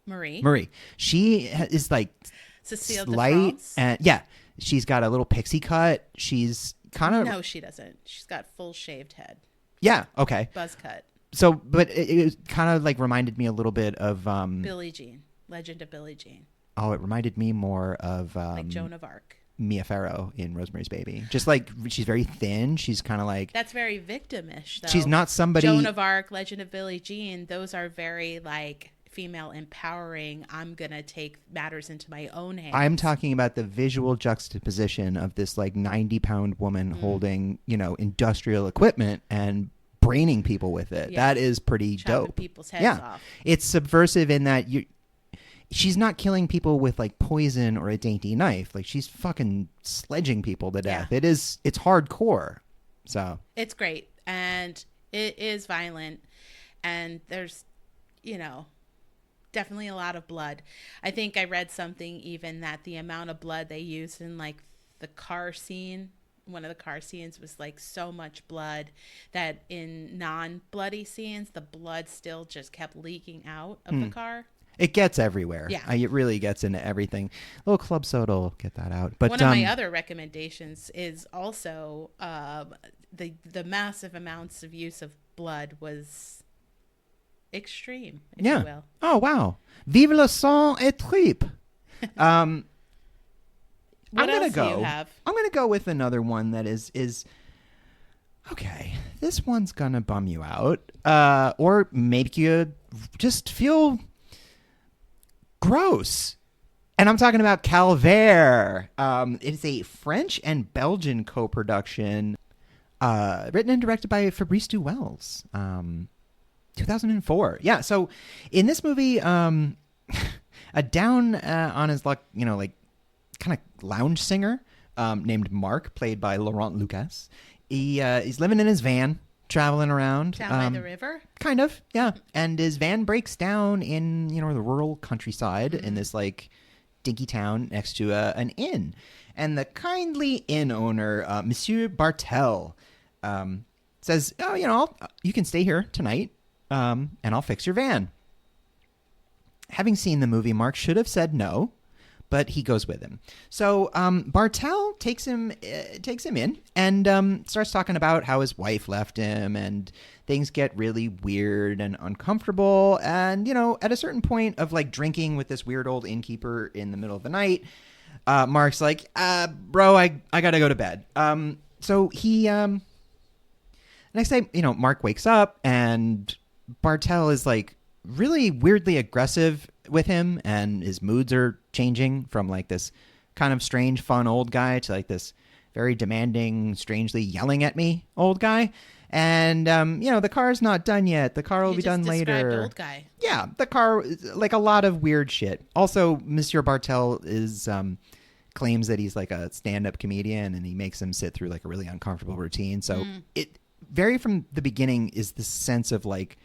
Marie. She is like Cecile slight. de France. And, yeah. She's got a little pixie cut. She's kind of... No, she doesn't. She's got full shaved head. Yeah, okay. Buzz cut. So, but it kind of like reminded me a little bit of... Billie Jean. Legend of Billie Jean. Oh, it reminded me more of... like Joan of Arc. Mia Farrow in Rosemary's Baby. Just like, she's very thin. She's kind of like... That's very victimish, though. She's not somebody... Joan of Arc, Legend of Billie Jean, those are very like... female empowering. I'm gonna take matters into my own hands. I'm talking about the visual juxtaposition of this like 90-pound woman holding, industrial equipment and braining people with it. Yeah. That is pretty chopping dope. people's heads off. It's subversive in that she's not killing people with like poison or a dainty knife. Like, she's fucking sledging people to death. Yeah. It's hardcore. So it's great, and it is violent, and there's definitely a lot of blood. I think I read something even that the amount of blood they used in like the car scene, one of the car scenes, was like so much blood that in non-bloody scenes, the blood still just kept leaking out of the car. it gets everywhere. Yeah. It really gets into everything. A little club soda will get that out. But one of my other recommendations is also the massive amounts of use of blood was extreme, if you will. Oh, wow. Vive le sang et tripe. What else do you have? I'm gonna go with another one that is okay. This one's gonna bum you out, or make you just feel gross. And I'm talking about Calvaire. It is a French and Belgian co-production, written and directed by Fabrice Duwels. 2004. Yeah. So in this movie, down on his luck, like kind of lounge singer named Mark, played by Laurent Lucas. He's living in his van, traveling around. Down by the river? Kind of, yeah. And his van breaks down in, the rural countryside in this, like, dinky town next to an inn. And the kindly inn owner, Monsieur Bartel, says, oh, you can stay here tonight, and I'll fix your van. Having seen the movie, Mark should have said no, but he goes with him. So Bartel takes him in and starts talking about how his wife left him, and things get really weird and uncomfortable. And, at a certain point of, like, drinking with this weird old innkeeper in the middle of the night, Mark's like, bro, I got to go to bed. So he... next day, Mark wakes up and Bartel is, like, really weirdly aggressive with him, and his moods are changing from, like, this kind of strange, fun old guy to, like, this very demanding, strangely yelling at me old guy. And, the car's not done yet. The car will be done later. Old guy. Yeah, the car, like, a lot of weird shit. Also, Monsieur Bartel is claims that he's, like, a stand-up comedian, and he makes him sit through, like, a really uncomfortable routine. So it very from the beginning is this sense of, like,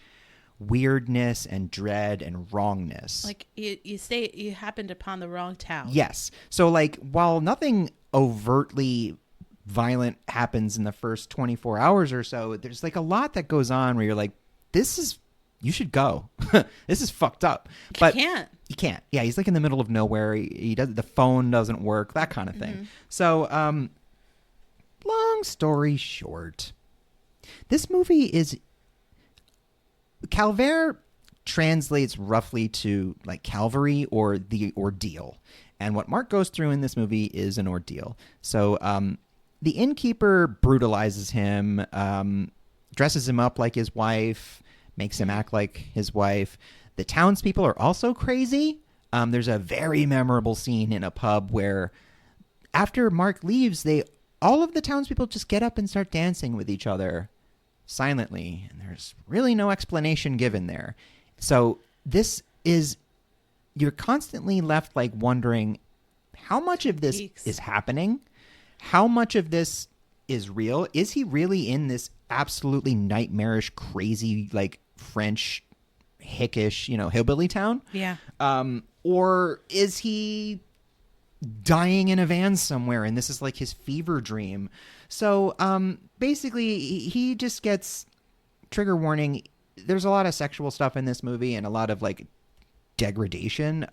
weirdness and dread and wrongness. Like you happened upon the wrong town. Yes. So, like, while nothing overtly violent happens in the first 24 hours or so, there's, like, a lot that goes on where you're like, you should go. This is fucked up. But you can't. Yeah, he's, like, in the middle of nowhere. He does, the phone doesn't work, that kind of thing. Mm-hmm. So, long story short, this movie is... Calvaire translates roughly to, like, Calvary or the ordeal. And what Mark goes through in this movie is an ordeal. So the innkeeper brutalizes him, dresses him up like his wife, makes him act like his wife. The townspeople are also crazy. There's a very memorable scene in a pub where after Mark leaves, all of the townspeople just get up and start dancing with each other silently, and there's really no explanation given there. So you're constantly left, like, wondering how much of this is happening, how much of this is real. Is he really in this absolutely nightmarish, crazy, like, French hickish, hillbilly town? Yeah. Or is he dying in a van somewhere and this is, like, his fever dream? So basically he just gets, trigger warning, there's a lot of sexual stuff in this movie and a lot of, like, degradation.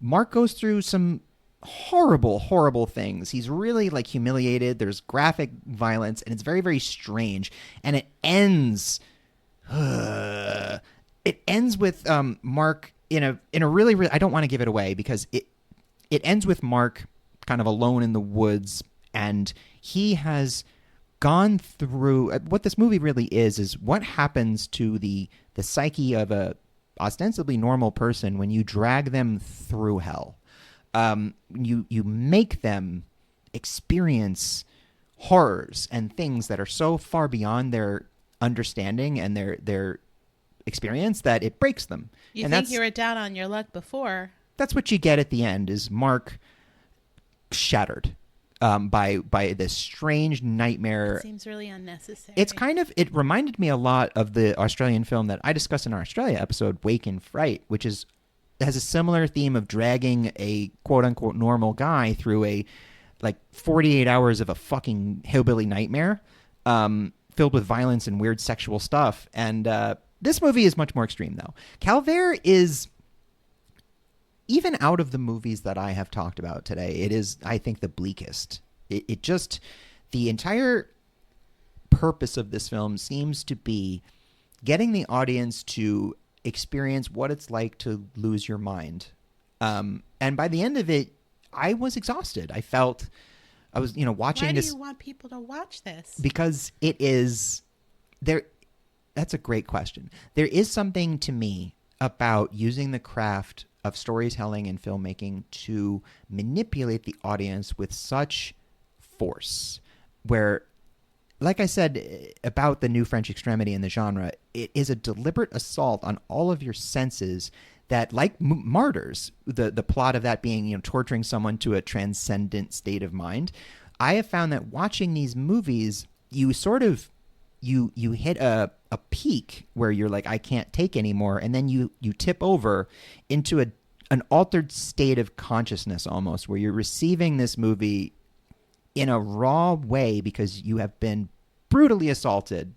Mark goes through some horrible things. He's really, like, humiliated. There's graphic violence, and it's very, very strange. And it ends with Mark in a really, really, I don't want to give it away because it ends with Mark kind of alone in the woods, and he has gone through what this movie really is what happens to the psyche of a ostensibly normal person when you drag them through hell. You make them experience horrors and things that are so far beyond their understanding and their experience that it breaks them. You think you were down on your luck before. That's what you get at the end, is Mark shattered by this strange nightmare. It seems really unnecessary. It reminded me a lot of the Australian film that I discussed in our Australia episode, Wake in Fright, which has a similar theme of dragging a quote-unquote normal guy through a, like, 48 hours of a fucking hillbilly nightmare filled with violence and weird sexual stuff. And this movie is much more extreme, though. Calvaire is... Even out of the movies that I have talked about today, it is, I think, the bleakest. It just, the entire purpose of this film seems to be getting the audience to experience what it's like to lose your mind. And by the end of it, I was exhausted. I was, watching this. Why do you want people to watch this? Because it is, that's a great question. There is something to me about using the craft of storytelling and filmmaking to manipulate the audience with such force, where, like I said about the new French extremity in the genre, it is a deliberate assault on all of your senses that, like Martyrs, the plot of that being, torturing someone to a transcendent state of mind. I have found that watching these movies, you sort of you hit a peak where you're like, I can't take anymore, and then you tip over into an altered state of consciousness almost, where you're receiving this movie in a raw way because you have been brutally assaulted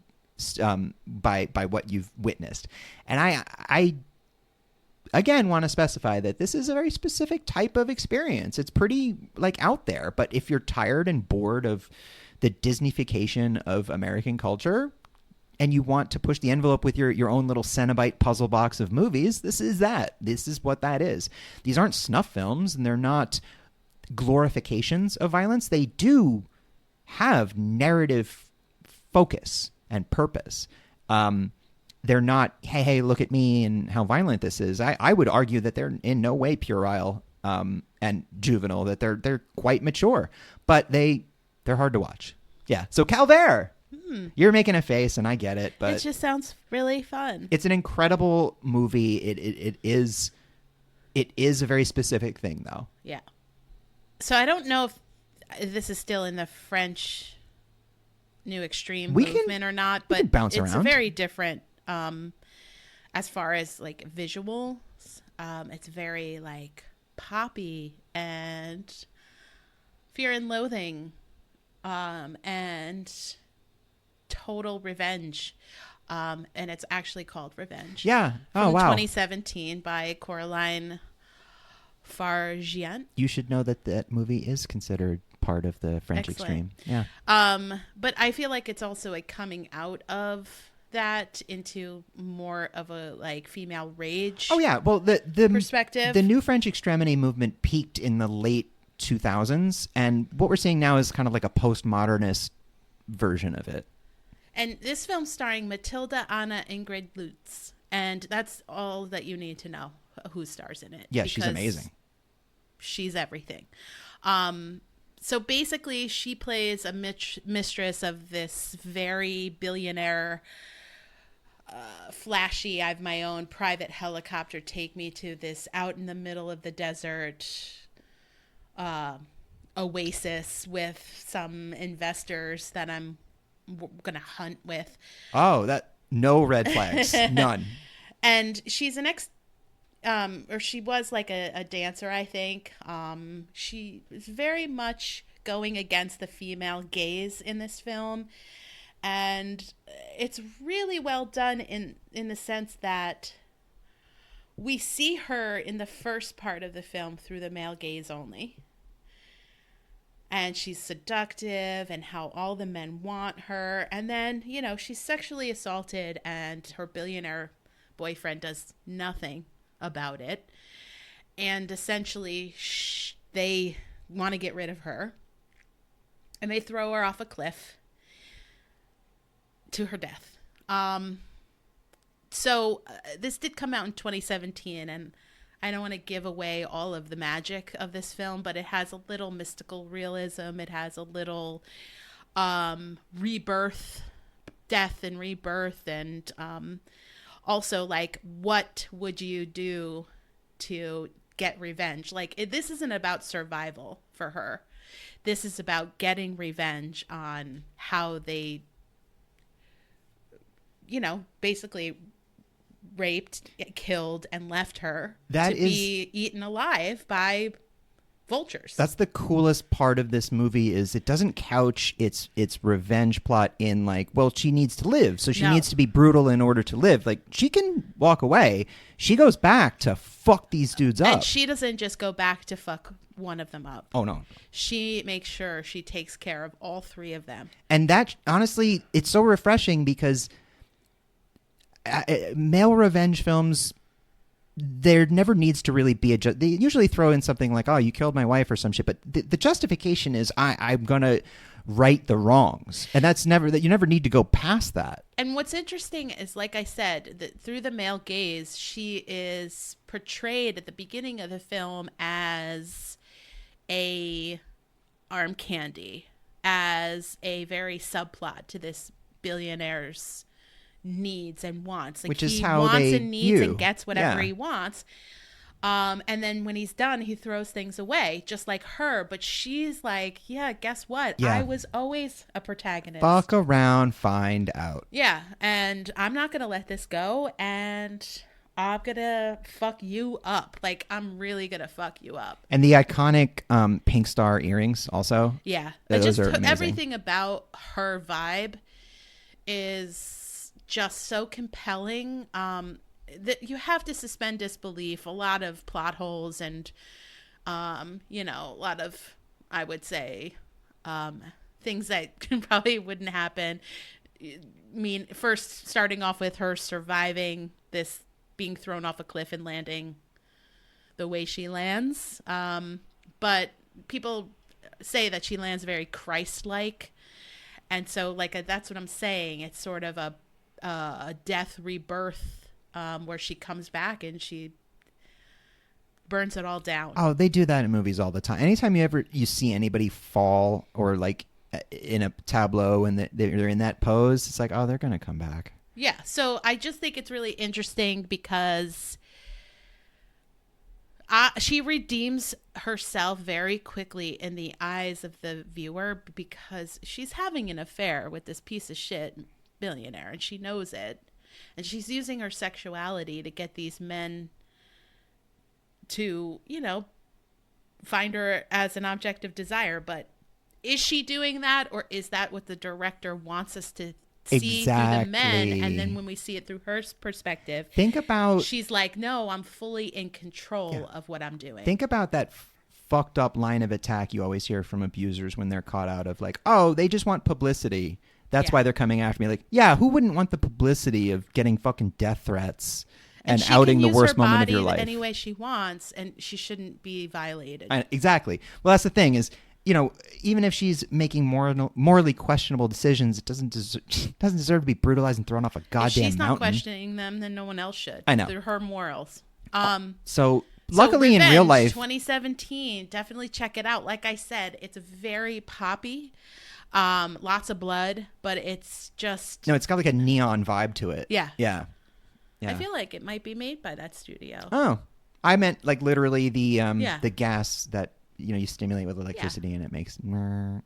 by what you've witnessed. And I again want to specify that this is a very specific type of experience. It's pretty like out there, but if you're tired and bored of the Disneyfication of American culture and you want to push the envelope with your own little Cenobite puzzle box of movies, this is that. This is what that is. These aren't snuff films, and they're not glorifications of violence. They do have narrative focus and purpose. They're not, hey, look at me and how violent this is. I would argue that they're in no way puerile and juvenile, that they're quite mature, but they're hard to watch. Yeah. So Calvert, you're making a face, and I get it, but it just sounds really fun. It's an incredible movie. It is a very specific thing, though. Yeah. So I don't know if this is still in the French New Extreme movement or not, but it's around. A very different, as far as like visuals. It's very like poppy and Fear and Loathing, and total revenge. And it's actually called Revenge. Yeah. Oh, from wow. 2017 by Coraline Fargiant. You should know that movie is considered part of the French Extreme. Yeah. But I feel like it's also a coming out of that into more of a like female rage. Oh yeah. Well, the perspective. The new French extremity movement peaked in the late 2000s, and what we're seeing now is kind of like a postmodernist version of it. And this film starring Matilda Anna Ingrid Lutz, and that's all that you need to know who stars in it. Yeah, she's amazing. She's everything. So basically, she plays a mistress of this very billionaire, flashy, I have my own private helicopter, take me to this out in the middle of the desert oasis with some investors that I'm going to hunt with. Oh, no red flags. None. And she's an or she was like a dancer, I think. She is very much going against the female gaze in this film. And it's really well done in the sense that we see her in the first part of the film through the male gaze only. And she's seductive and how all the men want her. And then, she's sexually assaulted and her billionaire boyfriend does nothing about it. And essentially, they want to get rid of her. And they throw her off a cliff to her death. So this did come out in 2017, and I don't want to give away all of the magic of this film, but it has a little mystical realism. It has a little rebirth, death and rebirth, and also like, what would you do to get revenge? Like, this isn't about survival for her. This is about getting revenge on how they, basically raped, killed, and left her be eaten alive by vultures. That's the coolest part of this movie, is it doesn't couch its revenge plot in like, well, she needs to live, so she needs to be brutal in order to live. Like, she can walk away. She goes back to fuck these dudes up. And she doesn't just go back to fuck one of them up. Oh, no. She makes sure she takes care of all three of them. And that, honestly, it's so refreshing because male revenge films, there never needs to really be they usually throw in something like, oh, you killed my wife or some shit, but the justification is I'm gonna right the wrongs, and you never need to go past that. And what's interesting is, like I said, that through the male gaze, she is portrayed at the beginning of the film as a arm candy, as a very subplot to this billionaire's needs and wants. Like Which is he how wants they and needs view. and gets whatever Yeah. he wants. And then when he's done, he throws things away, just like her. But she's like, yeah, guess what? Yeah. I was always a protagonist. Fuck around, find out. Yeah, and I'm not going to let this go, and I'm going to fuck you up. Like, I'm really going to fuck you up. And the iconic pink star earrings also. Yeah. Those are amazing. Everything about her vibe is just so compelling. That you have to suspend disbelief. A lot of plot holes and, a lot of, I would say, things that probably wouldn't happen. I mean, first starting off with her surviving this, being thrown off a cliff and landing the way she lands. But people say that she lands very Christ-like. And so, that's what I'm saying. It's sort of a death rebirth, where she comes back and she burns it all down. Oh, they do that in movies all the time. Anytime you see anybody fall or in a tableau and they're in that pose, it's like, oh, they're gonna come back. Yeah. So I just think it's really interesting because she redeems herself very quickly in the eyes of the viewer because she's having an affair with this piece of shit billionaire and she knows it. And she's using her sexuality to get these men to, find her as an object of desire. But is she doing that, or is that what the director wants us to see through the men? And then when we see it through her perspective, think about, she's like, no, I'm fully in control of what I'm doing. Think about that fucked up line of attack you always hear from abusers when they're caught out of oh, they just want publicity. That's why they're coming after me. Who wouldn't want the publicity of getting fucking death threats and outing the worst moment of your life? Any way she wants, and she shouldn't be violated. Exactly. Well, that's the thing is, even if she's making morally questionable decisions, it doesn't deserve to be brutalized and thrown off a goddamn mountain. If she's not questioning them, then no one else should. I know. They're her morals. So luckily Revenge, in real life, 2017, definitely check it out. Like I said, it's very poppy. Lots of blood, but it's just... No, it's got a neon vibe to it. Yeah. Yeah. I feel like it might be made by that studio. Oh. I meant literally the gas that, you stimulate with electricity and it makes... And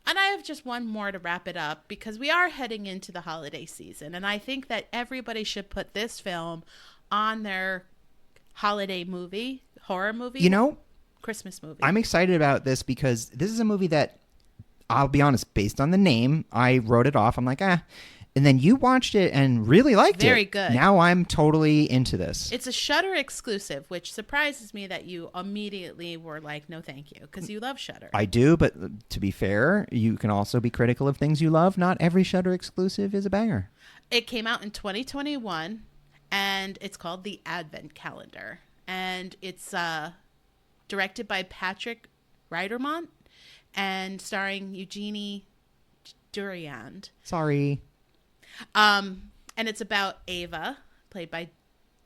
I have just one more to wrap it up because we are heading into the holiday season. And I think that everybody should put this film on their holiday movie, horror movie, Christmas movie. I'm excited about this because this is a movie that, I'll be honest, based on the name, I wrote it off. I'm like, And then you watched it and really liked it. Very good. Now I'm totally into this. It's a Shudder exclusive, which surprises me that you immediately were like, no, thank you, because you love Shudder. I do, but to be fair, you can also be critical of things you love. Not every Shudder exclusive is a banger. It came out in 2021, and it's called The Advent Calendar. And it's directed by Patrick Reidermont and starring Eugenie Durand. Sorry. And it's about Ava, played by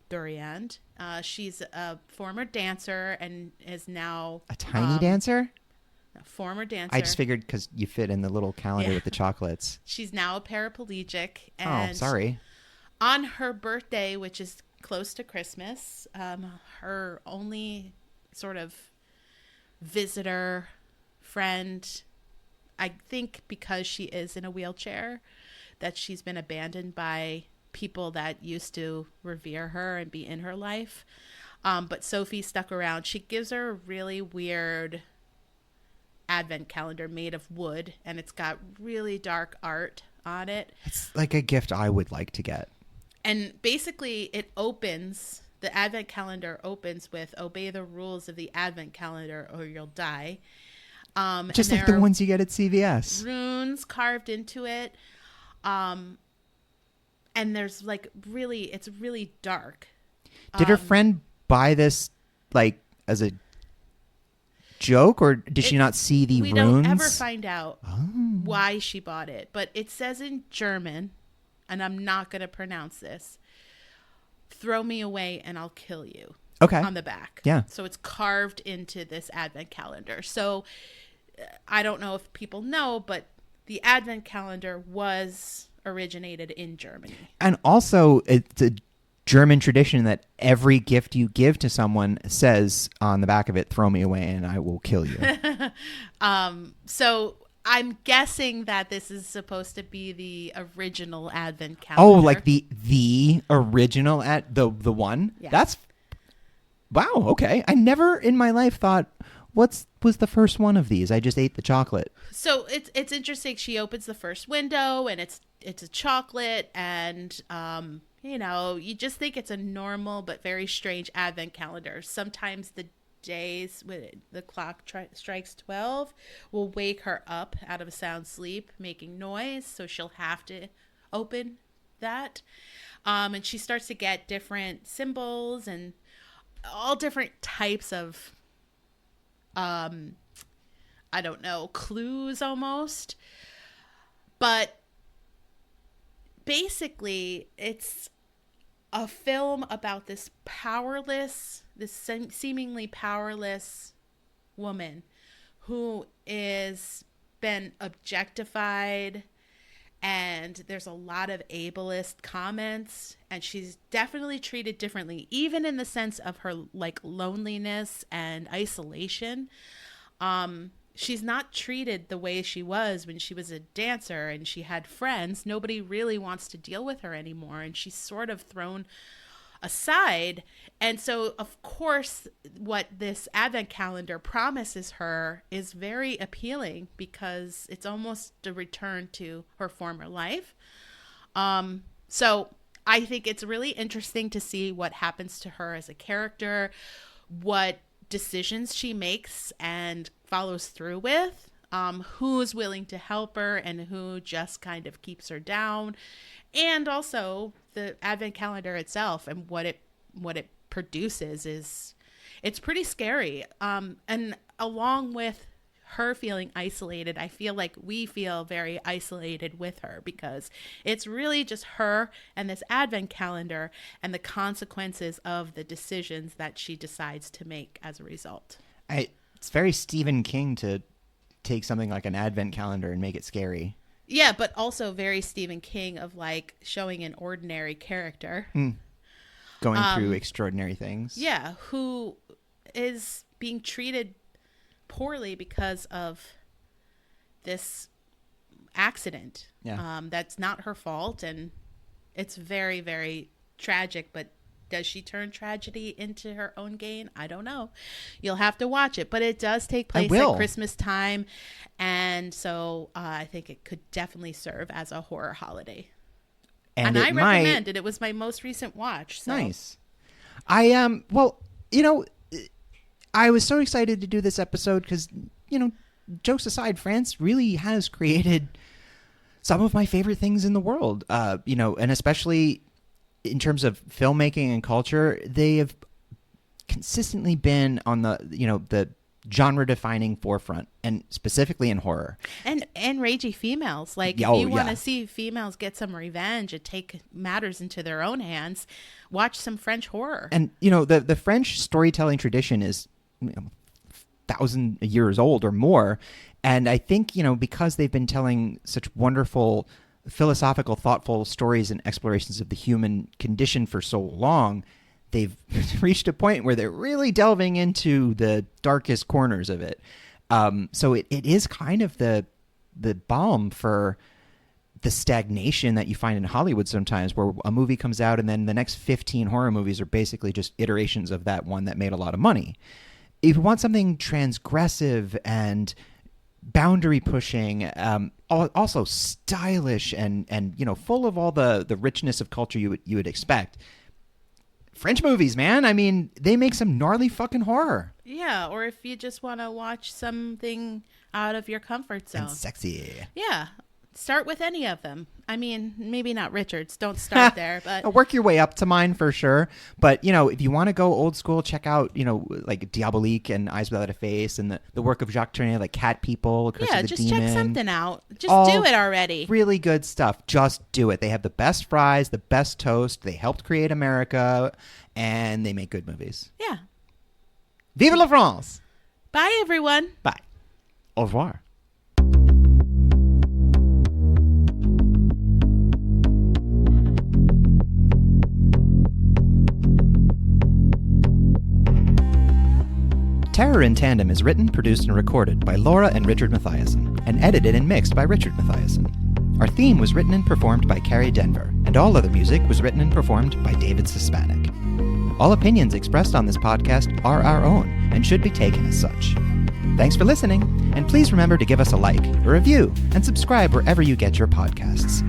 Durand. She's a former dancer and is now... A tiny dancer? A former dancer. I just figured because you fit in the little calendar with the chocolates. She's now a paraplegic. And sorry. On her birthday, which is close to Christmas, her only sort of visitor, friend, I think because she is in a wheelchair, that she's been abandoned by people that used to revere her and be in her life. But Sophie stuck around. She gives her a really weird advent calendar made of wood, and it's got really dark art on it. It's like a gift I would like to get. And basically the advent calendar opens with obey the rules of the advent calendar or you'll die. Just like the ones you get at CVS. Runes carved into it. And there's it's really dark. Did her friend buy this as a joke, or did she not see the runes? We don't ever find out why she bought it, but it says in German, and I'm not going to pronounce this, throw me away and I'll kill you. Okay. On the back. Yeah. So it's carved into this advent calendar. So I don't know if people know, but the advent calendar was originated in Germany. And also, it's a German tradition that every gift you give to someone says on the back of it, "Throw me away and I will kill you." So I'm guessing that this is supposed to be the original Advent calendar. Oh, like the original the one? Yeah. That's wow, okay. I never in my life thought was the first one of these. I just ate the chocolate. So it's interesting. She opens the first window and it's a chocolate, and you just think it's a normal but very strange Advent calendar. Sometimes the days when the clock strikes 12 will wake her up out of a sound sleep, making noise, so she'll have to open that. And she starts to get different symbols and all different types of clues almost. But basically, it's a film about this seemingly powerless woman who is been objectified, and there's a lot of ableist comments, and she's definitely treated differently, even in the sense of her loneliness and isolation. She's not treated the way she was when she was a dancer and she had friends. Nobody really wants to deal with her anymore, and she's sort of thrown aside. And so, of course, what this Advent calendar promises her is very appealing, because it's almost a return to her former life. So I think it's really interesting to see what happens to her as a character, what decisions she makes and follows through with, who's willing to help her and who just kind of keeps her down, and also the Advent calendar itself and what it produces it's pretty scary. And along with her feeling isolated, I feel like we feel very isolated with her, because it's really just her and this Advent calendar and the consequences of the decisions that she decides to make as a result. It's very Stephen King to take something like an Advent calendar and make it scary. Yeah, but also very Stephen King of showing an ordinary character. Going through extraordinary things. Yeah, who is being treated poorly because of this accident. Yeah. That's not her fault, and it's very, very tragic. But does she turn tragedy into her own gain? I don't know. You'll have to watch it, but it does take place at Christmas time, and so I think it could definitely serve as a horror holiday. And I recommend it. It was my most recent watch. So. Nice. I was so excited to do this episode because, jokes aside, France really has created some of my favorite things in the world. And especially in terms of filmmaking and culture, they have consistently been on the genre-defining forefront, and specifically in horror. And ragey females. If you want to see females get some revenge and take matters into their own hands, watch some French horror. And, the French storytelling tradition is 1,000 years old or more. And I think, because they've been telling such wonderful, philosophical, thoughtful stories and explorations of the human condition for so long, they've reached a point where they're really delving into the darkest corners of it. So it is kind of the balm for the stagnation that you find in Hollywood sometimes, where a movie comes out and then the next 15 horror movies are basically just iterations of that one that made a lot of money. If you want something transgressive and boundary pushing, also stylish and full of all the richness of culture you would expect, French movies, man. I mean, they make some gnarly fucking horror. Yeah, or if you just want to watch something out of your comfort zone. And sexy. Yeah. Start with any of them. I mean, maybe not Richard's. Don't start there, but work your way up to mine for sure. But if you want to go old school, check out like Diabolique and Eyes Without a Face, and the work of Jacques Tourneur, like Cat People, Curse of the just Demon. check something out. Just All do it already. Really good stuff. Just do it. They have the best fries, the best toast. They helped create America, and they make good movies. Yeah. Vive la France! Bye, everyone. Bye. Au revoir. Terror in Tandem is written, produced, and recorded by Laura and Richard Mathiasen, and edited and mixed by Richard Mathiasen. Our theme was written and performed by Carrie Denver, and all other music was written and performed by David Sispanik. All opinions expressed on this podcast are our own and should be taken as such. Thanks for listening, and please remember to give us a like, a review, and subscribe wherever you get your podcasts.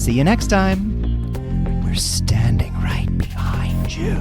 See you next time. We're standing right behind you.